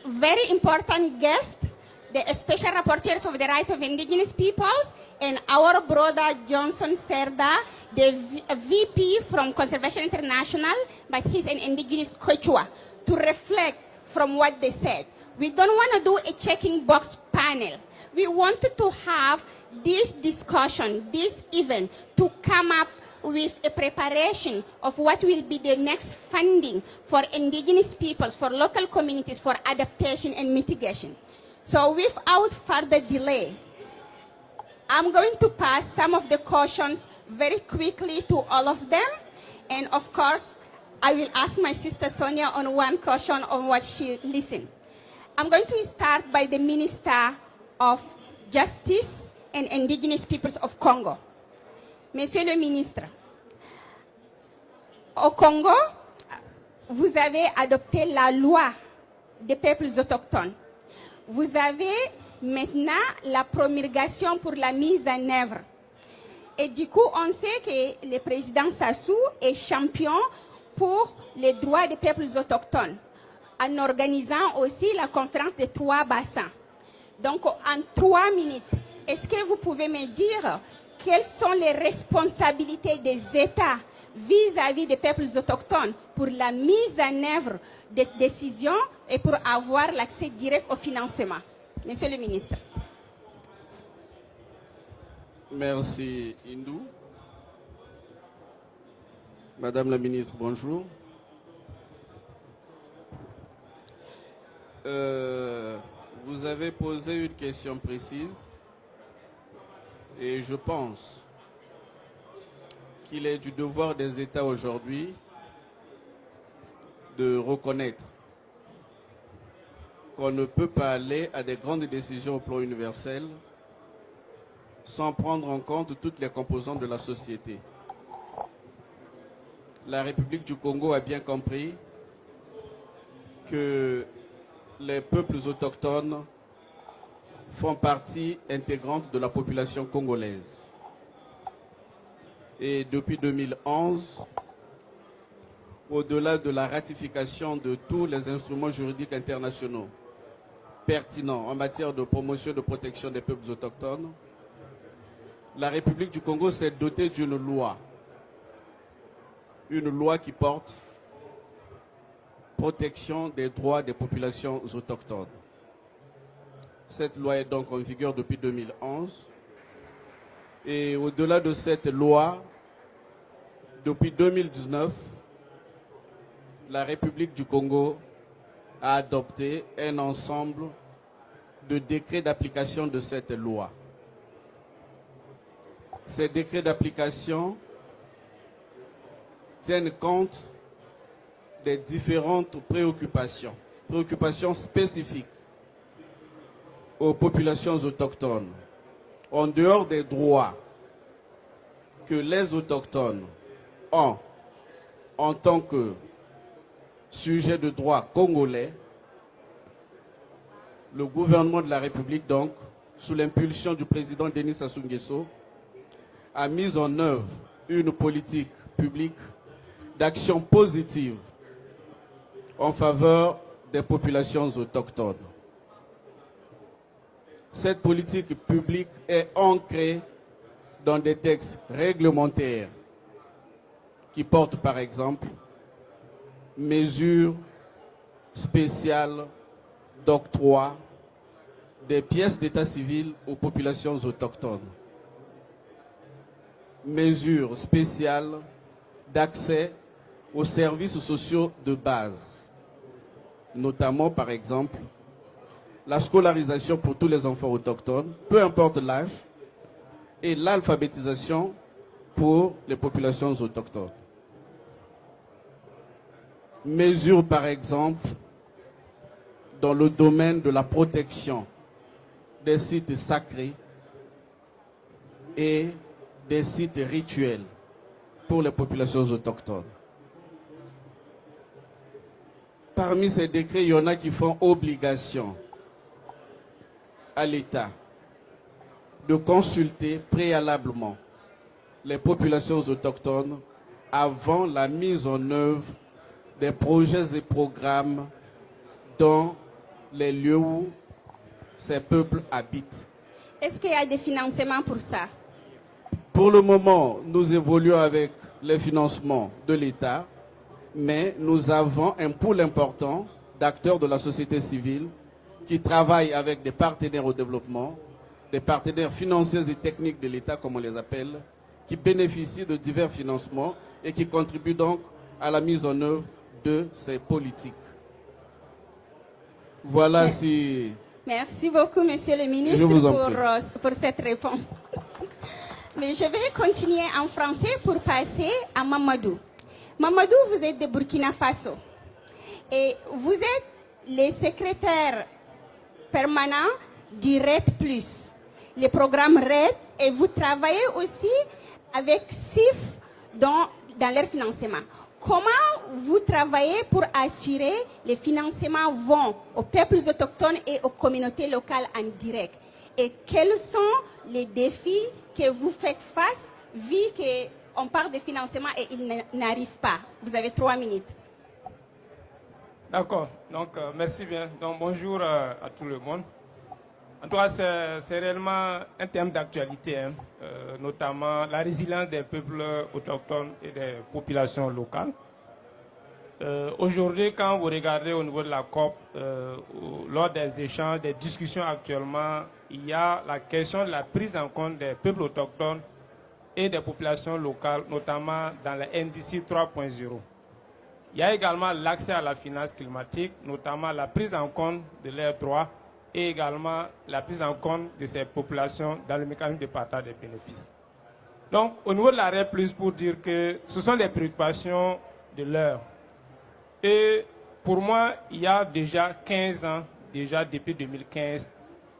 very important guests, the Special Rapporteurs of the Rights of Indigenous Peoples and our brother Johnson Serda, the VP from Conservation International, but he's an indigenous Quechua, to reflect from what they said. We don't want to do a checking box panel. We wanted to have this discussion, this event, to come up with a preparation of what will be the next funding for indigenous peoples, for local communities, for adaptation and mitigation. So without further delay, I'm going to pass some of the cautions very quickly to all of them. And of course, I will ask my sister Sonia on one caution on what she listened. I'm going to start by the Minister of Justice and Indigenous Peoples of Congo. Monsieur le Ministre, au Congo, vous avez adopté la loi des peuples autochtones. Vous avez maintenant la promulgation pour la mise en œuvre. Et du coup, on sait que le président Sassou est champion pour les droits des peuples autochtones, en organisant aussi la conférence des 3 bassins. Donc, en 3 minutes, est-ce que vous pouvez me dire quelles sont les responsabilités des États vis-à-vis des peuples autochtones pour la mise en œuvre des décisions et pour avoir l'accès direct au financement? Monsieur le ministre. Merci, Indou. Madame la ministre, bonjour. Vous avez posé une question précise et je pense qu'il est du devoir des États aujourd'hui de reconnaître qu'on ne peut pas aller à des grandes décisions au plan universel sans prendre en compte toutes les composantes de la société. La République du Congo a bien compris que les peuples autochtones font partie intégrante de la population congolaise. Et depuis 2011, au-delà de la ratification de tous les instruments juridiques internationaux pertinents en matière de promotion et de protection des peuples autochtones, la République du Congo s'est dotée d'une loi. Une loi qui porte protection des droits des populations autochtones. Cette loi est donc en vigueur depuis 2011. Et au-delà de cette loi, depuis 2019, la République du Congo a adopté un ensemble de décrets d'application de cette loi. Ces décrets d'application tiennent compte des différentes préoccupations spécifiques aux populations autochtones, en dehors des droits que les autochtones ont en tant que sujet de droit congolais, le gouvernement de la République, donc, sous l'impulsion du président Denis Sassou Nguesso, a mis en œuvre une politique publique d'action positive en faveur des populations autochtones. Cette politique publique est ancrée dans des textes réglementaires qui portent par exemple mesures spéciales d'octroi des pièces d'état civil aux populations autochtones, mesures spéciales d'accès aux services sociaux de base, notamment par exemple la scolarisation pour tous les enfants autochtones, peu importe l'âge, et l'alphabétisation pour les populations autochtones. Mesures par exemple dans le domaine de la protection des sites sacrés et des sites rituels pour les populations autochtones. Parmi ces décrets, il y en a qui font obligation à l'État de consulter préalablement les populations autochtones avant la mise en œuvre des projets et programmes dans les lieux où ces peuples habitent. Est-ce qu'il y a des financements pour ça? Pour le moment, nous évoluons avec les financements de l'État, mais nous avons un pool important d'acteurs de la société civile qui travaillent avec des partenaires au développement, des partenaires financiers et techniques de l'État, comme on les appelle, qui bénéficient de divers financements et qui contribuent donc à la mise en œuvre de ces politiques. Voilà si... Merci beaucoup, Monsieur le ministre, pour cette réponse. Mais je vais continuer en français pour passer à Mamadou. Mamadou, vous êtes de Burkina Faso et vous êtes le secrétaire permanent du RED+, le programme RED, et vous travaillez aussi avec CIF dans leur financement. Comment vous travaillez pour assurer les financements vont aux peuples autochtones et aux communautés locales en direct? Et quels sont les défis que vous faites face, vu qu'on parle de financement et ils n'arrivent pas? Vous avez 3 minutes. D'accord, donc merci bien. Donc bonjour à tout le monde. En tout cas, c'est réellement un thème d'actualité, hein, notamment la résilience des peuples autochtones et des populations locales. Aujourd'hui, quand vous regardez au niveau de la COP, lors des échanges, des discussions actuellement, il y a la question de la prise en compte des peuples autochtones et des populations locales, notamment dans la NDC 3.0. Il y a également l'accès à la finance climatique, notamment la prise en compte de leurs droits et également la prise en compte de ces populations dans le mécanisme de partage des bénéfices. Donc, au niveau de la RED+, pour dire que ce sont des préoccupations de l'heure. Et pour moi, il y a déjà 15 ans, déjà depuis 2015,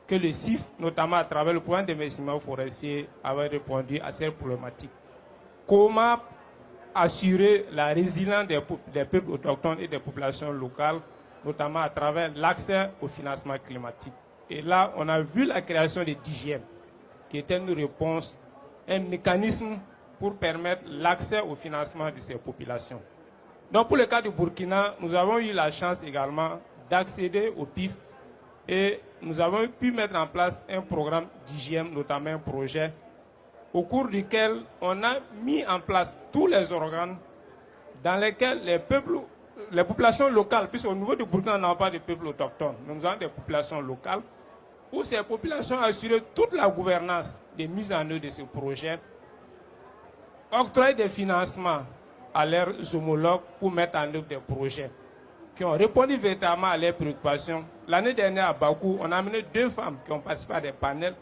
que le CIF, notamment à travers le programme d'investissement forestier, avait répondu à cette problématique. Comment assurer la résilience des peuples autochtones et des populations locales, notamment à travers l'accès au financement climatique. Et là, on a vu la création des DGM, qui était une réponse, un mécanisme pour permettre l'accès au financement de ces populations. Donc pour le cas du Burkina, nous avons eu la chance également d'accéder au PIF et nous avons pu mettre en place un programme d'IGM, notamment un projet, au cours duquel on a mis en place tous les organes dans lesquels les populations locales, puisqu'au niveau du Burkina, on n'a pas de peuples autochtones, nous avons des populations locales, où ces populations assuraient toute la gouvernance des mises en œuvre de ce projet, octroyer des financements à leurs homologues pour mettre en œuvre des projets qui ont répondu véritablement à leurs préoccupations. L'année dernière à Bakou, on a amené 2 femmes qui ont participé à des panels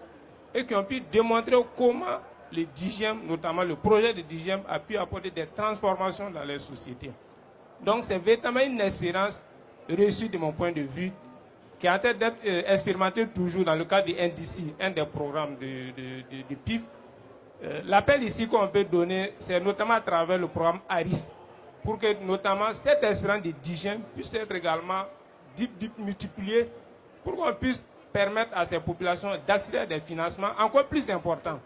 et qui ont pu démontrer comment le DGM, notamment le projet de DGM, a pu apporter des transformations dans les sociétés. Donc c'est véritablement une expérience reçue de mon point de vue qui est en train d'être expérimentée toujours dans le cadre du NDC, un des programmes du PIF. L'appel ici qu'on peut donner, c'est notamment à travers le programme ARISE, pour que notamment cette espérance d'hygiène puisse être également multipliée pour qu'on puisse permettre à ces populations d'accéder à des financements encore plus importants.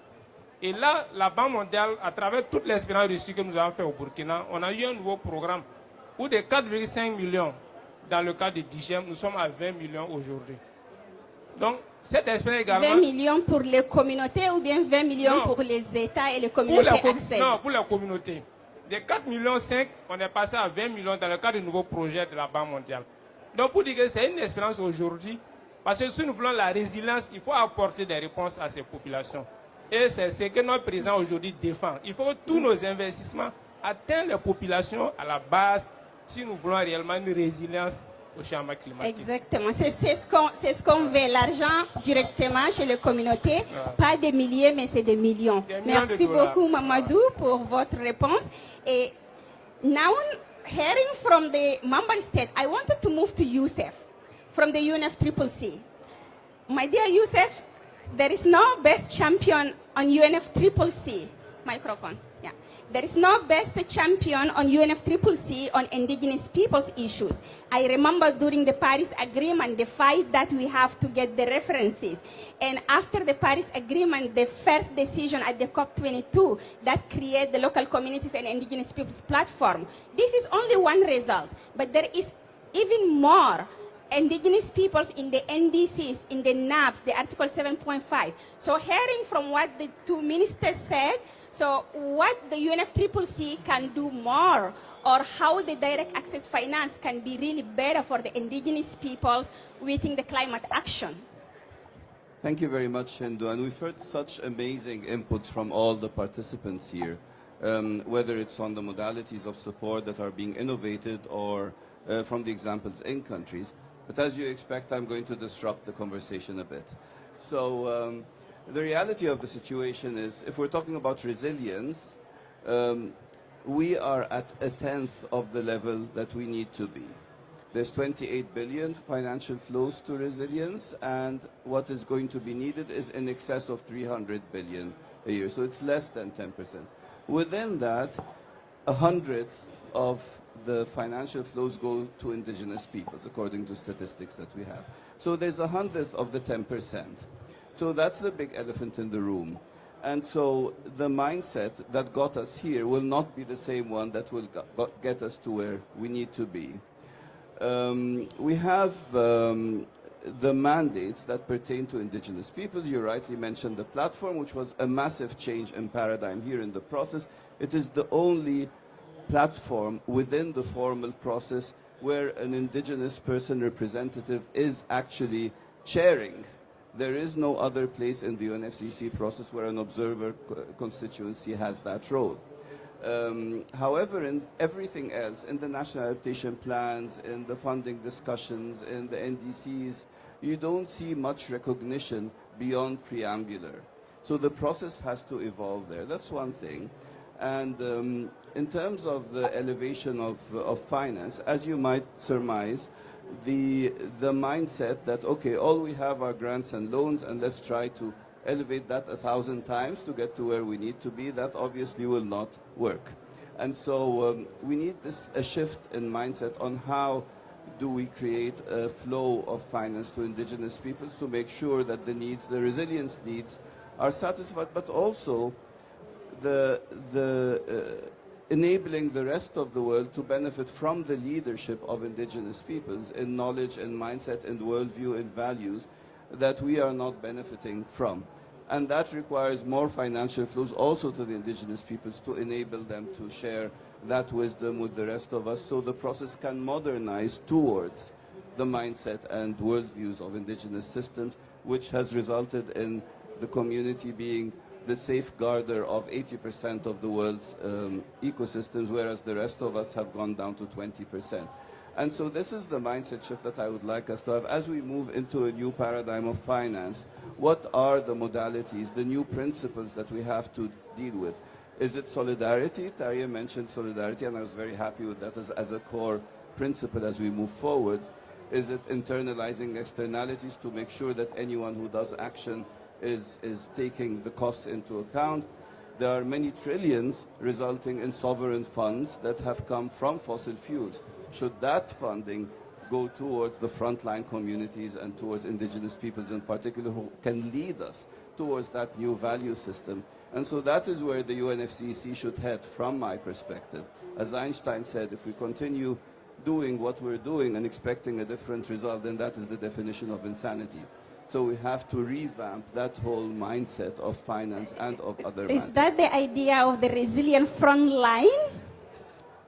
Et là, la Banque mondiale, à travers toute l'expérience reçue que nous avons fait au Burkina, on a eu un nouveau programme où de 4,5 millions dans le cadre d'hygiène, nous sommes à 20 millions aujourd'hui. Donc, cette expérience également... 20 millions pour les communautés ou bien 20 millions pour les États et les communautés accèdent? Non, pour les communautés. De 4,5 millions, on est passé à 20 millions dans le cadre du nouveau projet de la Banque mondiale. Donc, pour dire que c'est une expérience aujourd'hui, parce que si nous voulons la résilience, il faut apporter des réponses à ces populations. Et c'est ce que notre président aujourd'hui défend. Il faut que tous nos investissements atteignent les populations à la base si nous voulons réellement une résilience au changement climatique. Exactement. C'est ce qu'on veut. L'argent directement chez les communautés, pas des milliers, mais c'est des millions. Merci beaucoup, Mamadou, pour votre réponse. Et now, hearing from the member state, I wanted to move to Youssef from the UNFCCC. My dear Youssef, there is no best champion on UNFCCC. Microphone. Yeah. There is no best champion on UNFCCC on indigenous peoples issues. I remember during the Paris Agreement, the fight that we have to get the references. And after the Paris Agreement, the first decision at the COP30 that created the local communities and indigenous peoples platform. This is only one result, but there is even more indigenous peoples in the NDCs, in the NAPs, the Article 7.5. So hearing from what the two ministers said, so what the UNFCCC can do more, or how the direct access finance can be really better for the indigenous peoples within the climate action. Thank you very much, Hindu. And we've heard such amazing inputs from all the participants here, whether it's on the modalities of support that are being innovated or from the examples in countries. But as you expect, I'm going to disrupt the conversation a bit. So the reality of the situation is, if we're talking about resilience, we are at 1/10 of the level that we need to be. There's 28 billion financial flows to resilience, and what is going to be needed is in excess of 300 billion a year. So it's less than 10%. Within that, 1/100 of the financial flows go to indigenous peoples, according to statistics that we have. So there's 1/100 of the 10%. So that's the big elephant in the room. And so the mindset that got us here will not be the same one that will get us to where we need to be. We have the mandates that pertain to indigenous peoples. You rightly mentioned the platform, which was a massive change in paradigm here in the process. It is the only platform within the formal process where an indigenous person representative is actually chairing. There is no other place in the UNFCCC process where an observer constituency has that role. However, in everything else, in the national adaptation plans, in the funding discussions, in the NDCs, you don't see much recognition beyond preambular. So the process has to evolve there. That's one thing. And in terms of the elevation of finance, as you might surmise, the mindset that, okay, all we have are grants and loans, and let's try to elevate that 1,000 times to get to where we need to be, that obviously will not work. And so we need a shift in mindset on how do we create a flow of finance to indigenous peoples to make sure that the needs, the resilience needs, are satisfied, but also enabling the rest of the world to benefit from the leadership of indigenous peoples in knowledge and mindset and worldview and values that we are not benefiting from. And that requires more financial flows also to the indigenous peoples to enable them to share that wisdom with the rest of us so the process can modernize towards the mindset and worldviews of indigenous systems, which has resulted in the community being the safeguarder of 80% of the world's ecosystems, whereas the rest of us have gone down to 20%. And so this is the mindset shift that I would like us to have as we move into a new paradigm of finance. What are the modalities, the new principles that we have to deal with? Is it solidarity? Taria mentioned solidarity, and I was very happy with that as a core principle as we move forward. Is it internalizing externalities to make sure that anyone who does action is taking the costs into account? there are many trillions resulting in sovereign funds that have come from fossil fuels. Should that funding go towards the frontline communities and towards indigenous peoples in particular, who can lead us towards that new value system? And so that is where the UNFCCC should head from my perspective. As Einstein said, if we continue doing what we're doing and expecting a different result, then that is the definition of insanity. So we have to revamp that whole mindset of finance and of other matters. Is that the idea of the resilient front line?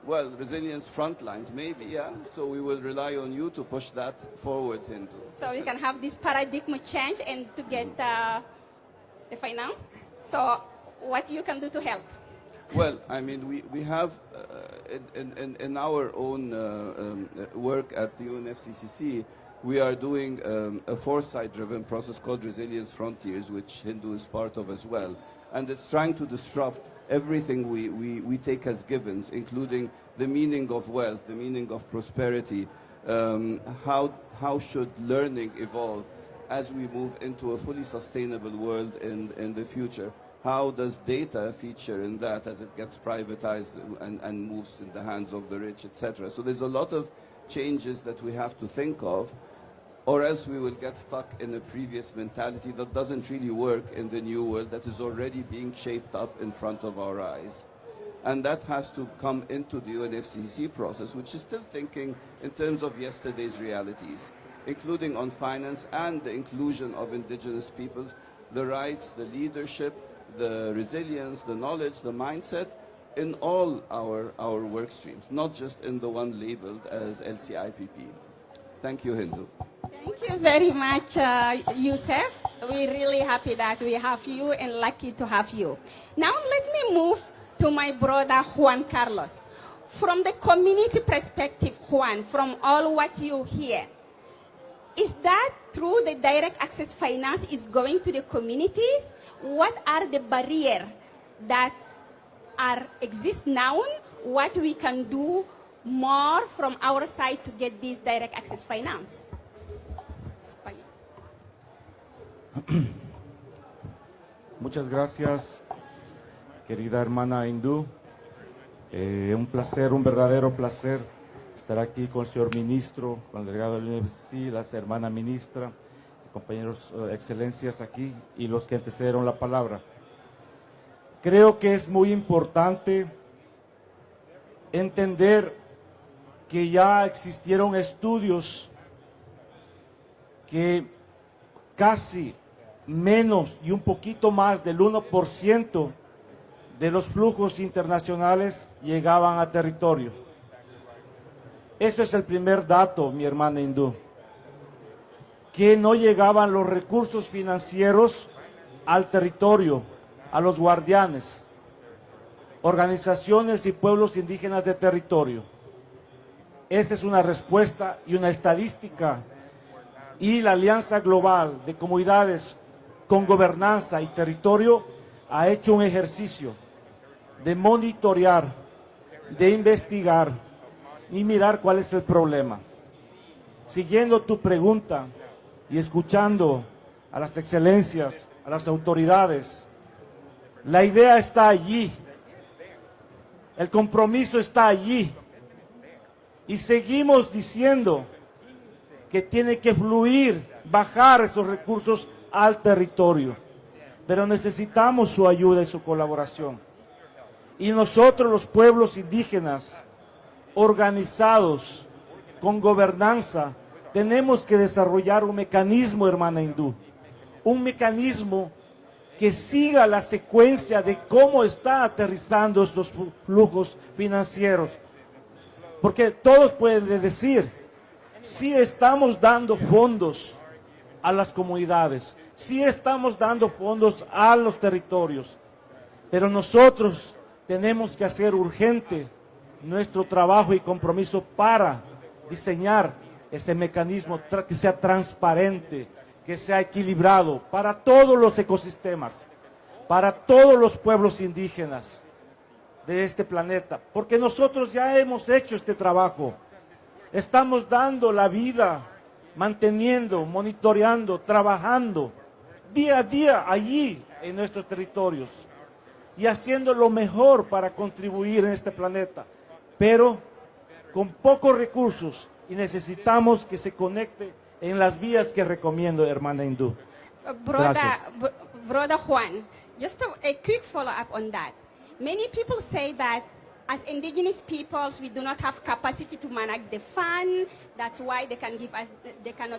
Well, resilience front lines, maybe, yeah. So we will rely on you to push that forward, Hindu. So we can have this paradigm change and to get the finance. So what you can do to help? Well, I mean, we have in our own work at the UNFCCC, we are doing a foresight-driven process called Resilience Frontiers, which Hindu is part of as well. And it's trying to disrupt everything we take as givens, including the meaning of wealth, the meaning of prosperity. How should learning evolve as we move into a fully sustainable world in the future? How does data feature in that as it gets privatized and moves in the hands of the rich, etc.? So there's a lot of changes that we have to think of, or else we will get stuck in a previous mentality that doesn't really work in the new world that is already being shaped up in front of our eyes. And that has to come into the UNFCCC process, which is still thinking in terms of yesterday's realities, including on finance and the inclusion of indigenous peoples, the rights, the leadership, the resilience, the knowledge, the mindset in all our work streams, not just in the one labeled as LCIPP. Thank you, Hindu. Thank you very much, Youssef. We're really happy that we have you and lucky to have you. Now let me move to my brother Juan Carlos. From the community perspective, Juan, from all what you hear, is that true the direct access finance is going to the communities? What are the barriers that exist now? What we can do more from our side to get this direct access finance? Muchas gracias, querida hermana hindú. Un placer, un verdadero placer estar aquí con el señor ministro, con el delegado del UNFCCC, la hermana ministra, compañeros, excelencias aquí y los que antecedieron la palabra. Creo que es muy importante entender que ya existieron estudios que casi menos y un poquito más del 1% de los flujos internacionales llegaban a territorio. Ese es el primer dato, mi hermana hindú, que no llegaban los recursos financieros al territorio, a los guardianes, organizaciones y pueblos indígenas de territorio. Esta es una respuesta y una estadística, y la Alianza Global de Comunidades con Gobernanza y Territorio ha hecho un ejercicio de monitorear, de investigar y mirar cuál es el problema. Siguiendo tu pregunta y escuchando a las excelencias, a las autoridades, la idea está allí, el compromiso está allí, y seguimos diciendo que tiene que fluir, bajar esos recursos al territorio, pero necesitamos su ayuda y su colaboración. Y nosotros, los pueblos indígenas, organizados, con gobernanza, tenemos que desarrollar un mecanismo, hermana hindú, un mecanismo que siga la secuencia de cómo está aterrizando estos flujos financieros. Porque todos pueden decir, sí estamos dando fondos a las comunidades, sí estamos dando fondos a los territorios, pero nosotros tenemos que hacer urgente nuestro trabajo y compromiso para diseñar ese mecanismo que sea transparente, que sea equilibrado para todos los ecosistemas, para todos los pueblos indígenas de este planeta, porque nosotros ya hemos hecho este trabajo. Estamos dando la vida, manteniendo, monitoreando, trabajando día a día allí en nuestros territorios. y haciendo lo mejor para contribuir en este planeta, pero con pocos recursos, y necesitamos que se conecte en las vías que recomiendo, hermana hindú. Brother Juan, just a quick follow-up on that. Many people say that as indigenous peoples, we do not have capacity to manage the fund. That's why they cannot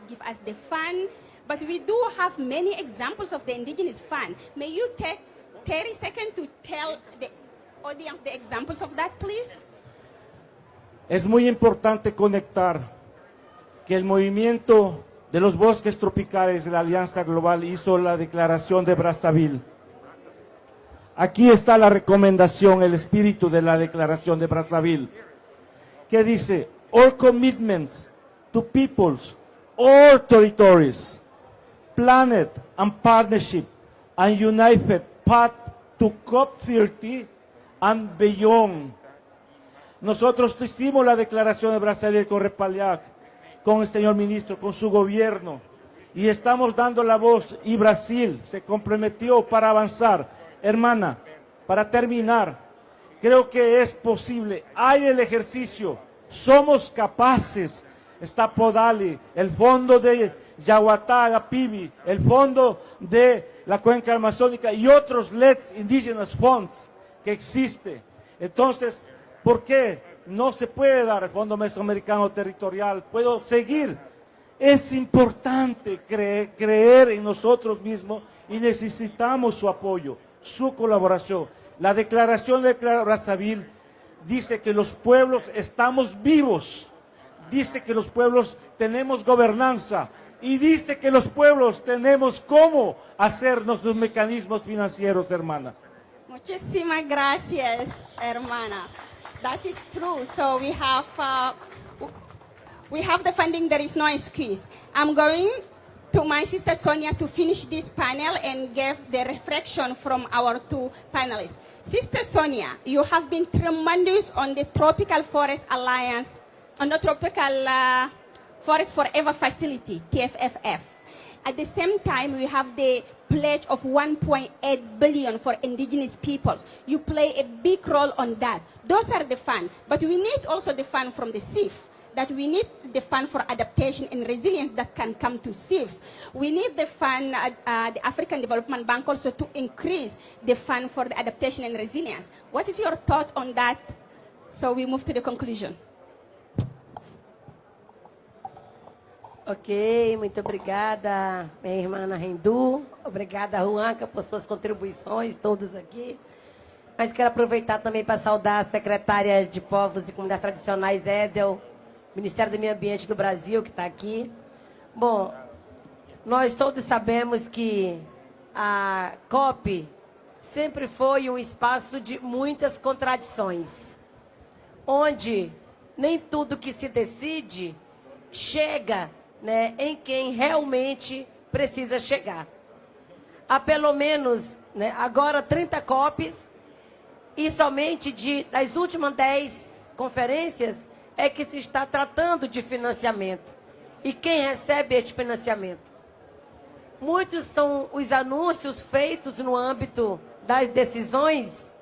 give us the fund. But we do have many examples of the indigenous fund. May you take 30 seconds to tell the audience the examples of that, please? Es muy importante conectar que el movimiento de los bosques tropicales de la Alianza Global hizo la declaración de Brazzaville. Aquí está la recomendación, el espíritu de la declaración de Brazzaville, que dice: all commitments to peoples, all territories, planet and partnership and united path to COP30 and beyond. Nosotros hicimos la declaración de Brazzaville con Repaliac, con el señor ministro, con su gobierno, y estamos dando la voz, y Brasil se comprometió para avanzar. Hermana, para terminar, creo que es posible, hay el ejercicio, somos capaces. Está Podali, el fondo de Yaguatá, Pibi, el fondo de la cuenca amazónica y otros Let's Indigenous Funds que existe. Entonces, ¿por qué no se puede dar el Fondo Mesoamericano Territorial? Puedo seguir. Es importante creer en nosotros mismos y necesitamos su apoyo, su colaboración. La declaración de Brazzaville dice que los pueblos estamos vivos, dice que los pueblos tenemos gobernanza y dice que los pueblos tenemos cómo hacer nuestros mecanismos financieros, hermana. Muchísimas gracias, hermana. That is true. So we have the funding. There is no excuse. I'm going to my sister Sonia to finish this panel and give the reflection from our two panelists. Sister Sonia, you have been tremendous on the Tropical Forest Alliance, on the Tropical Forest Forever Facility, TFFF. At the same time, we have the pledge of 1.8 billion for indigenous peoples. You play a big role on that. Those are the funds. But we need also the fund from the CIF. That we need the fund for adaptation and resilience that can come to CIF. We need the fund, the African Development Bank also to increase the fund for the adaptation and resilience. What is your thought on that? So we move to the conclusion. Ok, muito obrigada, minha irmã Ana Hindu. Obrigada, Juanca, por suas contribuições, todos aqui. Mas quero aproveitar também para saudar a secretária de Povos e Comunidades Tradicionais, Edel, Ministério do Meio Ambiente do Brasil, que está aqui. Bom, nós todos sabemos que a COP sempre foi um espaço de muitas contradições, onde nem tudo que se decide chega, né, em quem realmente precisa chegar. Há pelo menos, né, agora 30 COPs, e somente das últimas 10 conferências é que se está tratando de financiamento. E quem recebe este financiamento? Muitos são os anúncios feitos no âmbito das decisões,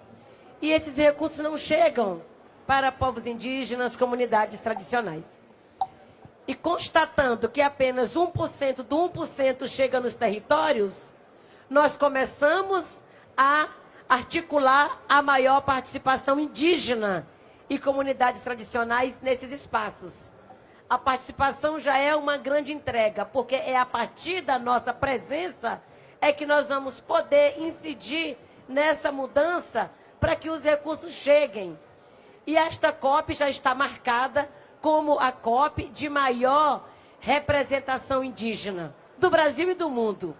e esses recursos não chegam para povos indígenas, comunidades tradicionais. E constatando que apenas 1% do 1% chega nos territórios, nós começamos a articular a maior participação indígena e comunidades tradicionais nesses espaços. A participação já é uma grande entrega, porque é a partir da nossa presença é que nós vamos poder incidir nessa mudança para que os recursos cheguem. E esta COP já está marcada como a COP de maior representação indígena do Brasil e do mundo.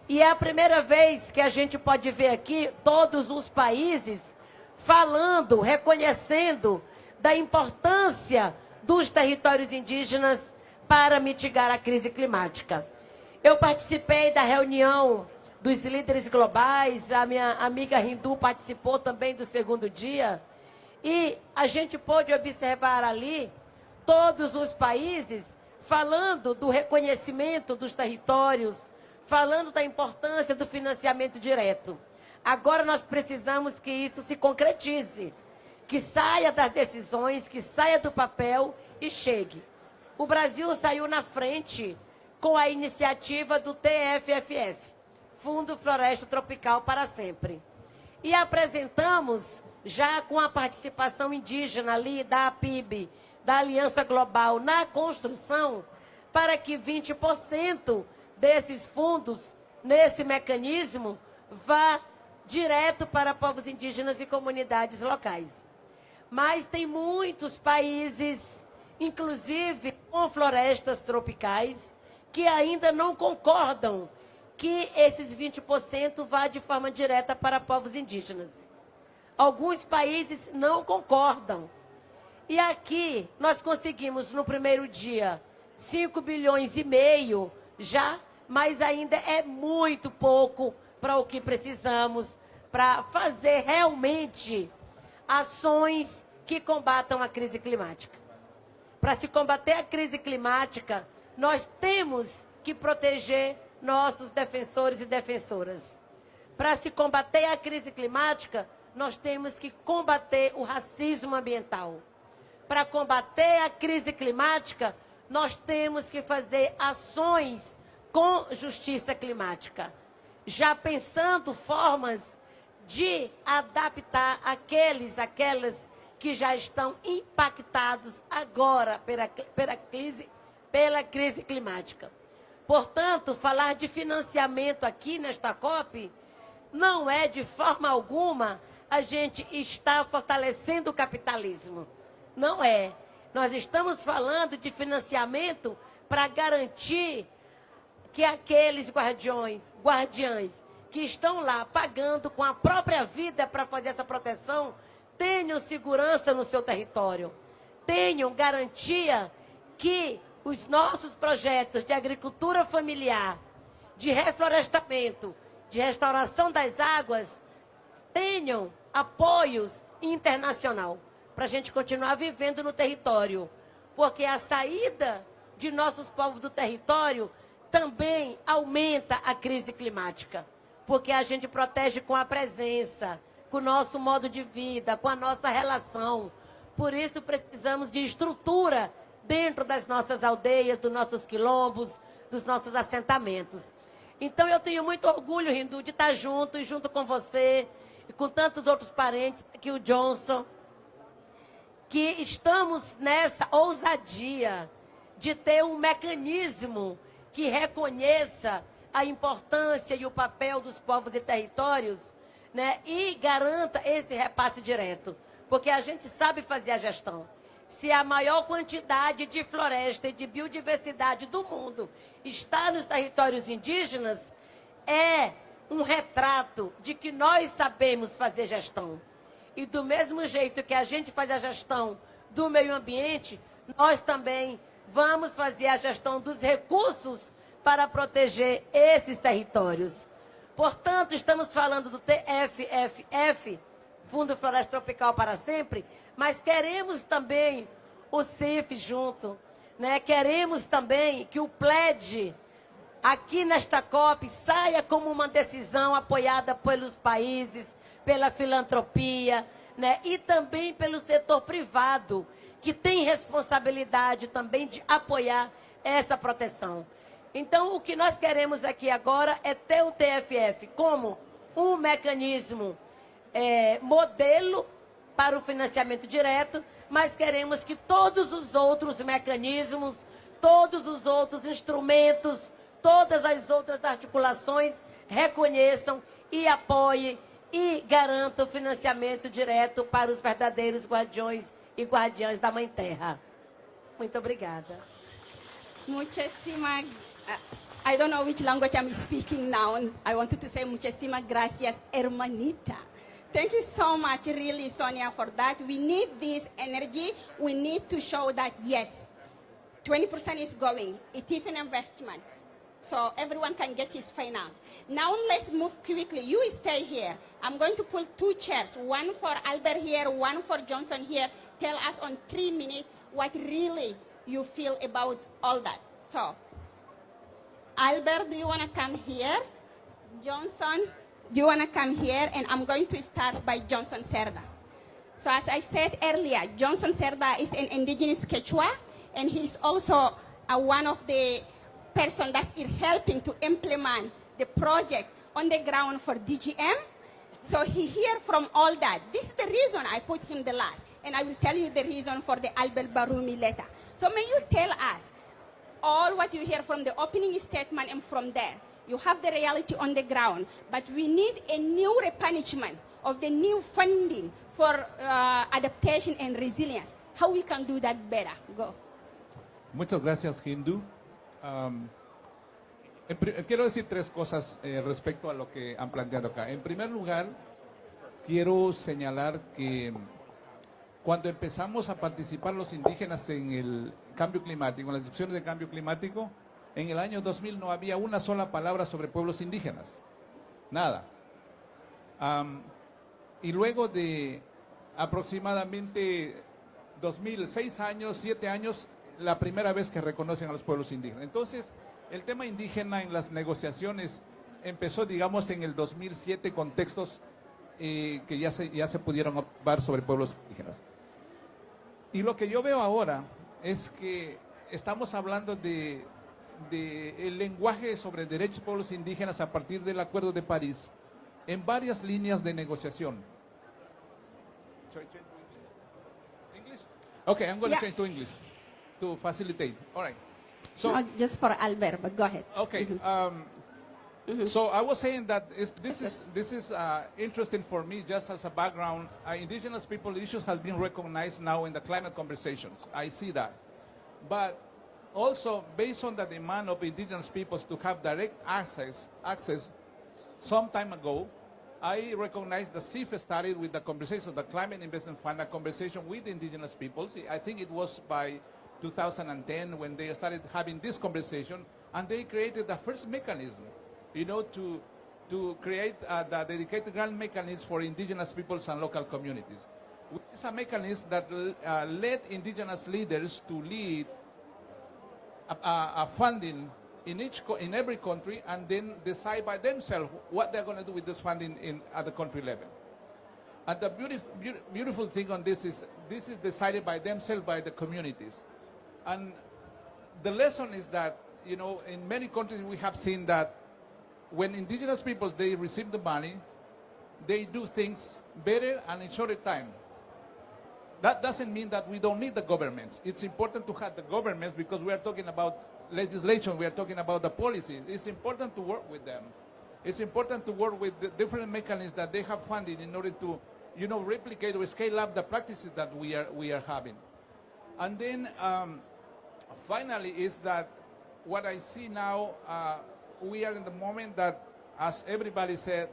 E é a primeira vez que a gente pode ver aqui todos os países falando, reconhecendo da importância dos territórios indígenas para mitigar a crise climática. Eu participei da reunião dos líderes globais, a minha amiga Hindu participou também do segundo dia, e a gente pôde observar ali todos os países falando do reconhecimento dos territórios, falando da importância do financiamento direto. Agora nós precisamos que isso se concretize, que saia das decisões, que saia do papel e chegue. O Brasil saiu na frente com a iniciativa do TFFF, Fundo Floresta Tropical para Sempre. E apresentamos, já com a participação indígena ali da PIB, da Aliança Global, na construção, para que 20% desses fundos, nesse mecanismo, vá direto para povos indígenas e comunidades locais. Mas tem muitos países, inclusive com florestas tropicais, que ainda não concordam que esses 20% vá de forma direta para povos indígenas. Alguns países não concordam. E aqui nós conseguimos, no primeiro dia, 5,5 bilhões já, mas ainda é muito pouco para o que precisamos para fazer realmente ações que combatam a crise climática. Para se combater a crise climática, nós temos que proteger nossos defensores e defensoras. Para se combater a crise climática, nós temos que combater o racismo ambiental. Para combater a crise climática, nós temos que fazer ações com justiça climática, já pensando formas de adaptar aquelas que já estão impactados agora pela crise climática. Portanto, falar de financiamento aqui nesta COP não é de forma alguma a gente está fortalecendo o capitalismo. Não é. Nós estamos falando de financiamento para garantir que aqueles guardiães que estão lá pagando com a própria vida para fazer essa proteção, tenham segurança no seu território, tenham garantia que os nossos projetos de agricultura familiar, de reflorestamento, de restauração das águas, tenham apoios internacional para a gente continuar vivendo no território. Porque a saída de nossos povos do território também aumenta a crise climática. Porque a gente protege com a presença, com o nosso modo de vida, com a nossa relação. Por isso precisamos de estrutura dentro das nossas aldeias, dos nossos quilombos, dos nossos assentamentos. Então eu tenho muito orgulho, Rindu, de estar junto, e junto com você, e com tantos outros parentes, aqui o Johnson, que estamos nessa ousadia de ter um mecanismo que reconheça a importância e o papel dos povos e territórios, né, e garanta esse repasse direto. Porque a gente sabe fazer a gestão. Se a maior quantidade de floresta e de biodiversidade do mundo está nos territórios indígenas, é um retrato de que nós sabemos fazer gestão. E do mesmo jeito que a gente faz a gestão do meio ambiente, nós também vamos fazer a gestão dos recursos para proteger esses territórios. Portanto, estamos falando do TFFF, Fundo Floresta Tropical para Sempre, mas queremos também o CIF junto, né? Queremos também que o pledge aqui nesta COP saia como uma decisão apoiada pelos países, pela filantropia, né? E também pelo setor privado, que tem responsabilidade também de apoiar essa proteção. Então, o que nós queremos aqui agora é ter o TFF como um mecanismo modelo para o financiamento direto, mas queremos que todos os outros mecanismos, todos os outros instrumentos, todas as outras articulações reconheçam e apoiem e garantam o financiamento direto para os verdadeiros guardiões e guardiãs da Mãe Terra. Muito obrigada. Muchísimas, I don't know which language I'm speaking now. I wanted to say muchísimas gracias, hermanita. Thank you so much, really, Sonia, for that. We need this energy. We need to show that, yes, 20% is going. It is an investment. So everyone can get his finance. Now let's move quickly. You stay here. I'm going to put 2 chairs, one for Albert here, one for Johnson here. Tell us on 3 minutes what really you feel about all that. So, Albert, do you want to come here? Johnson, Do you want to come here? And I'm going to start by Johnson Cerda. So as I said earlier, Johnson Cerda is an indigenous Quechua, and he's also one of the person that is helping to implement the project on the ground for DGM. So he hear from all that. This is the reason I put him the last. And I will tell you the reason for the Albert Barumi letter. So may you tell us all what you hear from the opening statement and from there. You have the reality on the ground, but we need a new replenishment of the new funding for adaptation and resilience. How we can do that better? Go. Muchas gracias, Hindu. Quiero decir tres cosas respecto a lo que han planteado acá. En primer lugar, quiero señalar que cuando empezamos a participar los indígenas en el cambio climático, en las discusiones de cambio climático, en el año 2000 no había una sola palabra sobre pueblos indígenas. Nada. Y luego de aproximadamente 2006 años, 7 años, la primera vez que reconocen a los pueblos indígenas. Entonces, el tema indígena en las negociaciones empezó, digamos, en el 2007 con textos que ya se pudieron observar sobre pueblos indígenas. Y lo que yo veo ahora es que estamos hablando de el lenguaje sobre derechos de pueblos indígenas a partir del Acuerdo de París en varias líneas de negociación. Should I change to English? Okay, I'm going to change to English to facilitate. All right. So, Not just for Albert, but go ahead. okay. So I was saying that this is interesting for me just as a background. Indigenous people issues has been recognized now in the climate conversations. I see that. But also, based on the demand of indigenous peoples to have direct access some time ago, I recognize the CIF started with the conversation, the Climate Investment Fund, a conversation with indigenous peoples. I think it was by 2010 when they started having this conversation, and they created the first mechanism, to create the dedicated grant mechanism for indigenous peoples and local communities. It's a mechanism that led indigenous leaders to lead a funding in every country, and then decide by themselves what they're going to do with this funding at the country level. And the beautiful thing on this is decided by themselves, by the communities. And the lesson is that, in many countries we have seen that when indigenous peoples, they receive the money, they do things better and in shorter time. That doesn't mean that we don't need the governments. It's important to have the governments because we are talking about legislation, we are talking about the policy. It's important to work with them. It's important to work with the different mechanisms that they have funded in order to, replicate or scale up the practices that we are having. And then finally is that what I see now, we are in the moment that, as everybody said,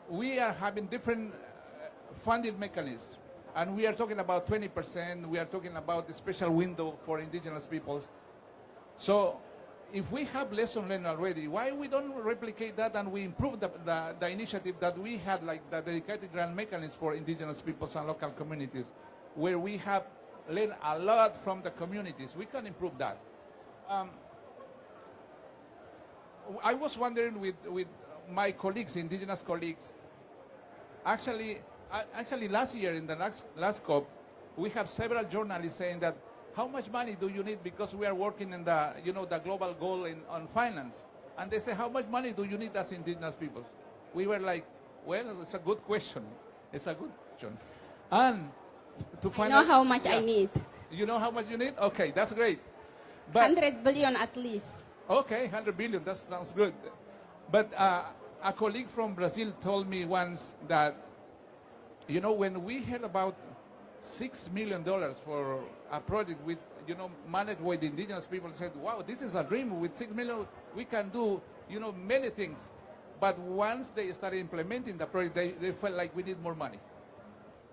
we are having different funding mechanisms. And we are talking about 20%, we are talking about the special window for indigenous peoples. So if we have lesson learned already, why we don't replicate that and we improve the initiative that we had, like the dedicated grant mechanism for indigenous peoples and local communities, where we have learned a lot from the communities. We can improve that. I was wondering with my colleagues, indigenous colleagues, actually last year in the last COP, we have several journalists saying that how much money do you need because we are working in the, the global goal on finance. And they say, how much money do you need as indigenous peoples? We were like, well, it's a good question. It's a good question. And to find I know how much I need. You know how much you need? Okay, that's great. But 100 billion at least. Okay, 100 billion, that sounds good. But a colleague from Brazil told me once that, when we heard about $6 million for a project with, managed with indigenous people, said, wow, this is a dream. With $6 million, we can do, many things. But once they started implementing the project, they felt like we need more money.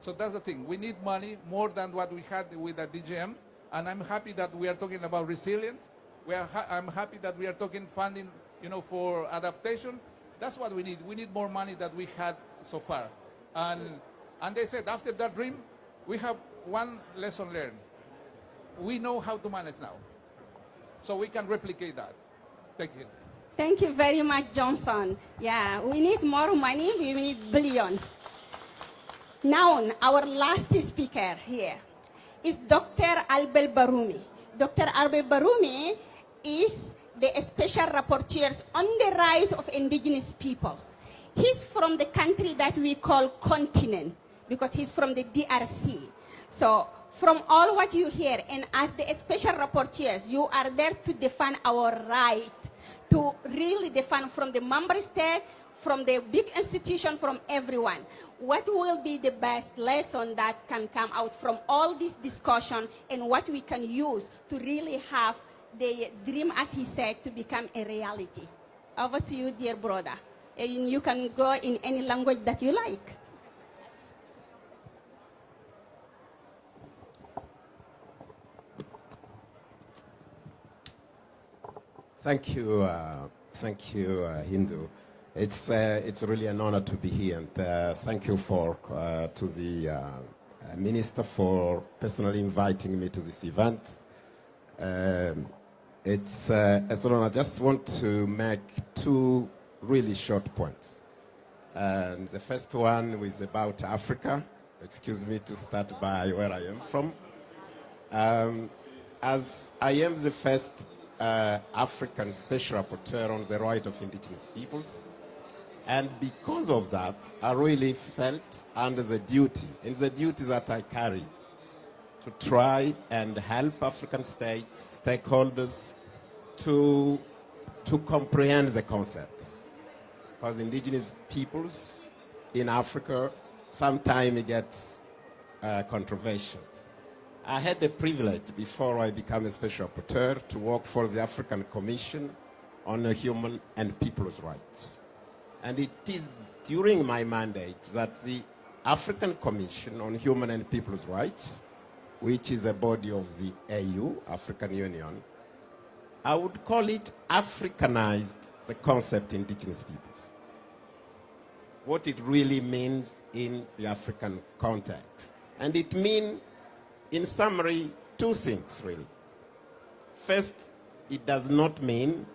So that's the thing. We need money more than what we had with the DGM. And I'm happy that we are talking about resilience. I'm happy that we are talking funding, for adaptation. That's what we need. We need more money than we had so far. And they said, after that dream, we have one lesson learned. We know how to manage now. So we can replicate that. Thank you. Thank you very much, Johnson. Yeah, we need more money, we need billion. Now, our last speaker here is Dr. Albel Barumi. Dr. Albel Barumi is the special rapporteur on the right of indigenous peoples. He's from the country that we call continent, because he's from the DRC. So, from all what you hear, and as the special rapporteurs, you are there to defend our right, to really defend from the member state, from the big institution, from everyone. What will be the best lesson that can come out from all this discussion, and what we can use to really have the dream, as he said, to become a reality? Over to you, dear brother. And you can go in any language that you like. Thank you, Hindu. It's really an honor to be here, and thank you to the Minister for personally inviting me to this event. It's an honor. I just want to make two really short points. And the first one is about Africa. Excuse me to start by where I am from. As I am the first African Special Rapporteur on the right of indigenous peoples, and because of that, I really felt under the duty, and the duty that I carry, to try and help African states, stakeholders, to comprehend the concepts. Because indigenous peoples in Africa sometimes gets controversial. I had the privilege, before I became a special rapporteur, to work for the African Commission on Human and People's Rights. And it is during my mandate that the African Commission on Human and People's Rights, which is a body of the AU, African Union, I would call it Africanized the concept indigenous peoples. What it really means in the African context. And it means, in summary, two things, really. First, it does not mean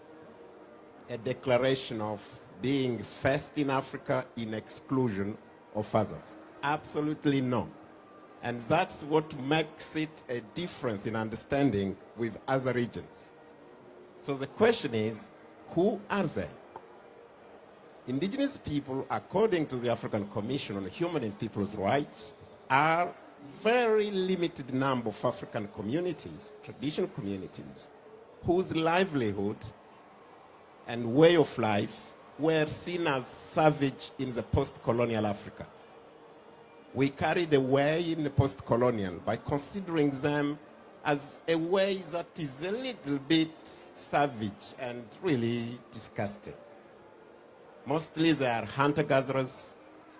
a declaration of being first in Africa in exclusion of others. Absolutely no. And that's what makes it a difference in understanding with other regions. So the question is, who are they? Indigenous people, according to the African Commission on Human and People's Rights, are very limited number of African communities, traditional communities, whose livelihood and way of life were seen as savage in the post-colonial Africa. We carried away in the post-colonial by considering them as a way that is a little bit savage and really disgusting. Mostly they are hunter-gatherers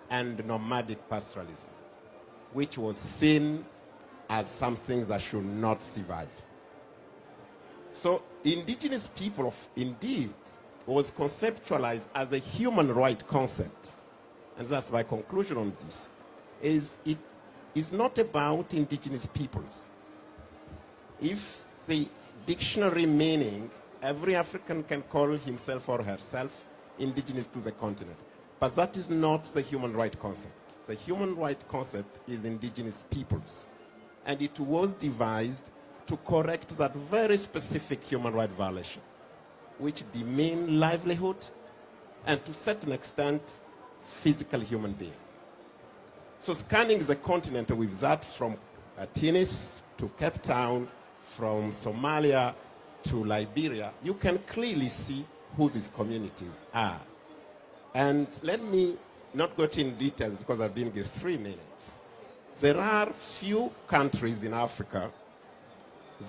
and nomadic pastoralism, which was seen as something that should not survive. So indigenous people, indeed, was conceptualized as a human right concept. And that's my conclusion on this, is it is not about indigenous peoples. If the dictionary meaning, every African can call himself or herself indigenous to the continent. But that is not the human right concept. The human right concept is indigenous peoples. And it was devised to correct that very specific human right violation, which demean livelihood and to a certain extent, physical human being. So scanning the continent with that from Tunis to Cape Town, from Somalia to Liberia, you can clearly see who these communities are. And let me not go into details because I've been given 3 minutes. There are few countries in Africa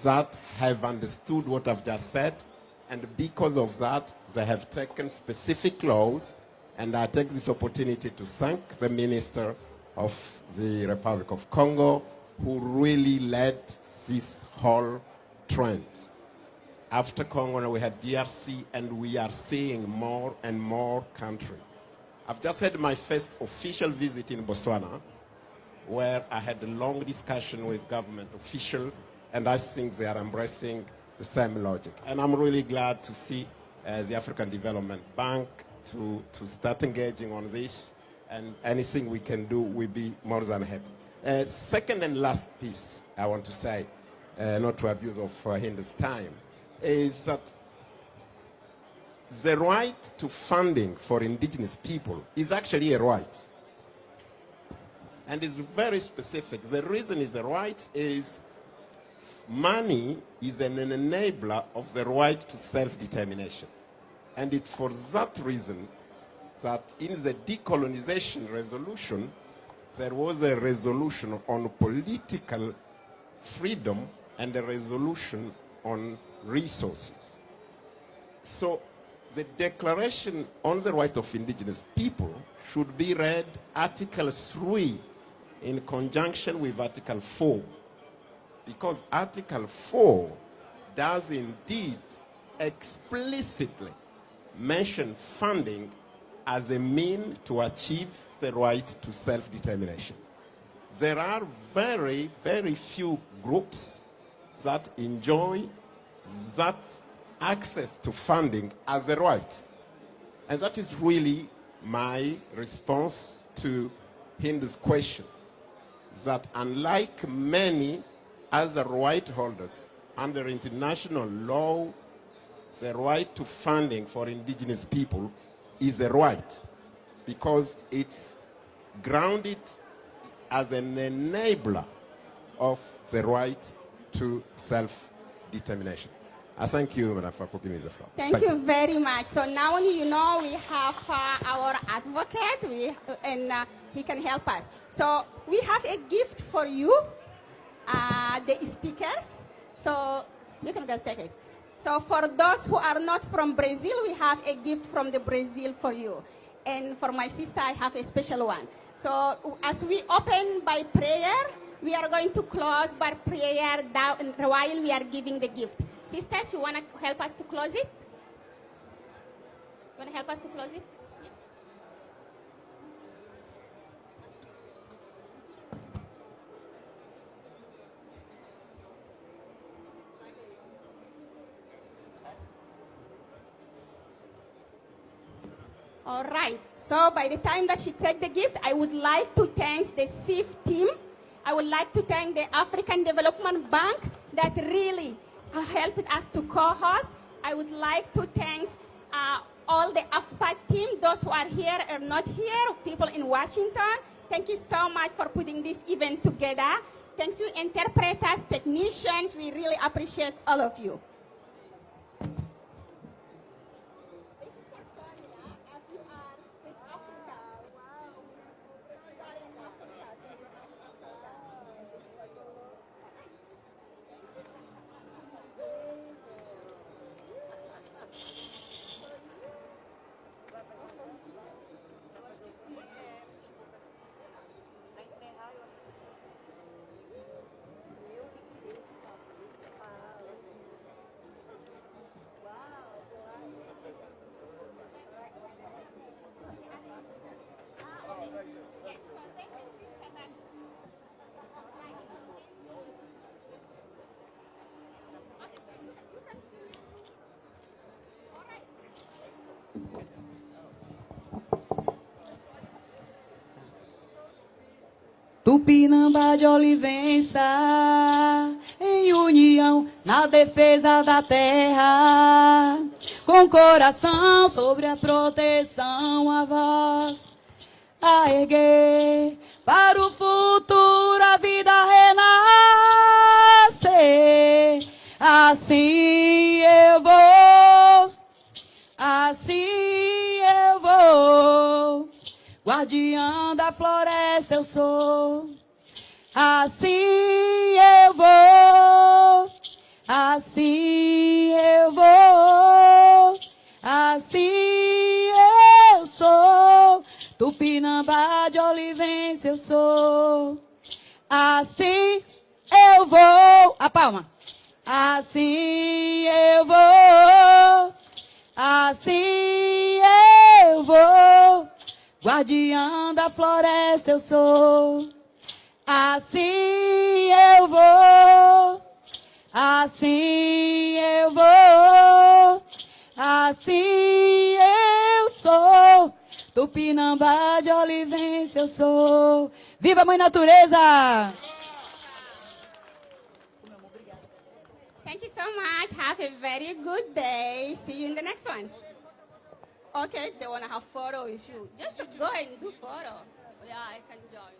that have understood what I've just said, and because of that, they have taken specific laws, and I take this opportunity to thank the Minister of the Republic of Congo, who really led this whole trend. After Congo, we had DRC, and we are seeing more and more countries. I've just had my first official visit in Botswana, where I had a long discussion with government officials, and I think they are embracing the same logic. And I'm really glad to see as the African Development Bank to start engaging on this, and anything we can do, we'll be more than happy. Second and last piece I want to say, not to abuse of Hinda's time, is that the right to funding for indigenous people is actually a right. And it's very specific. The reason is the right is money is an enabler of the right to self-determination. And it's for that reason that in the decolonization resolution, there was a resolution on political freedom and a resolution on resources. So the Declaration on the Right of Indigenous People should be read Article 3 in conjunction with Article 4, because Article 4 does indeed explicitly mention funding as a mean to achieve the right to self-determination. There are very, very few groups that enjoy that access to funding as a right. And that is really my response to Hindu's question, that unlike many other right holders under international law, the right to funding for indigenous people is a right because it's grounded as an enabler of the right to self-determination. I thank you, Madam, for giving me the floor. Thank you very much. So now you know we have our advocate, and he can help us. So we have a gift for you, the speakers. So you can go take it. So for those who are not from Brazil, we have a gift from the Brazil for you. And for my sister, I have a special one. So as we open by prayer, we are going to close by prayer down while we are giving the gift. Sisters, you want to help us to close it? You want to help us to close it? Yes. All right. So by the time that she takes the gift, I would like to thank the CIF team. I would like to thank the African Development Bank that really helped us to co-host. I would like to thank all the AFPAT team, those who are here or not here, people in Washington. Thank you so much for putting this event together. Thanks to interpreters, technicians. We really appreciate all of you. Tupinambá de Olivença, em união na defesa da terra, com coração sobre a proteção, a voz a erguer, para o futuro a vida renascer. Assim eu vou, assim eu vou, guardiã da floresta eu sou. Assim eu vou, assim eu vou, assim eu sou. Tupinambá de Olivença eu sou. Assim eu vou. A palma. Assim eu vou, assim eu vou, guardiã da floresta eu sou. Assim eu vou, assim eu vou, assim assim eu sou. Tupinambá de Olivença eu sou. Viva a Mãe Natureza! Thank you so much. Have a very good day. See you in the next one. Okay, they want to have photo with you. Just go and do photo. Yeah, I can join.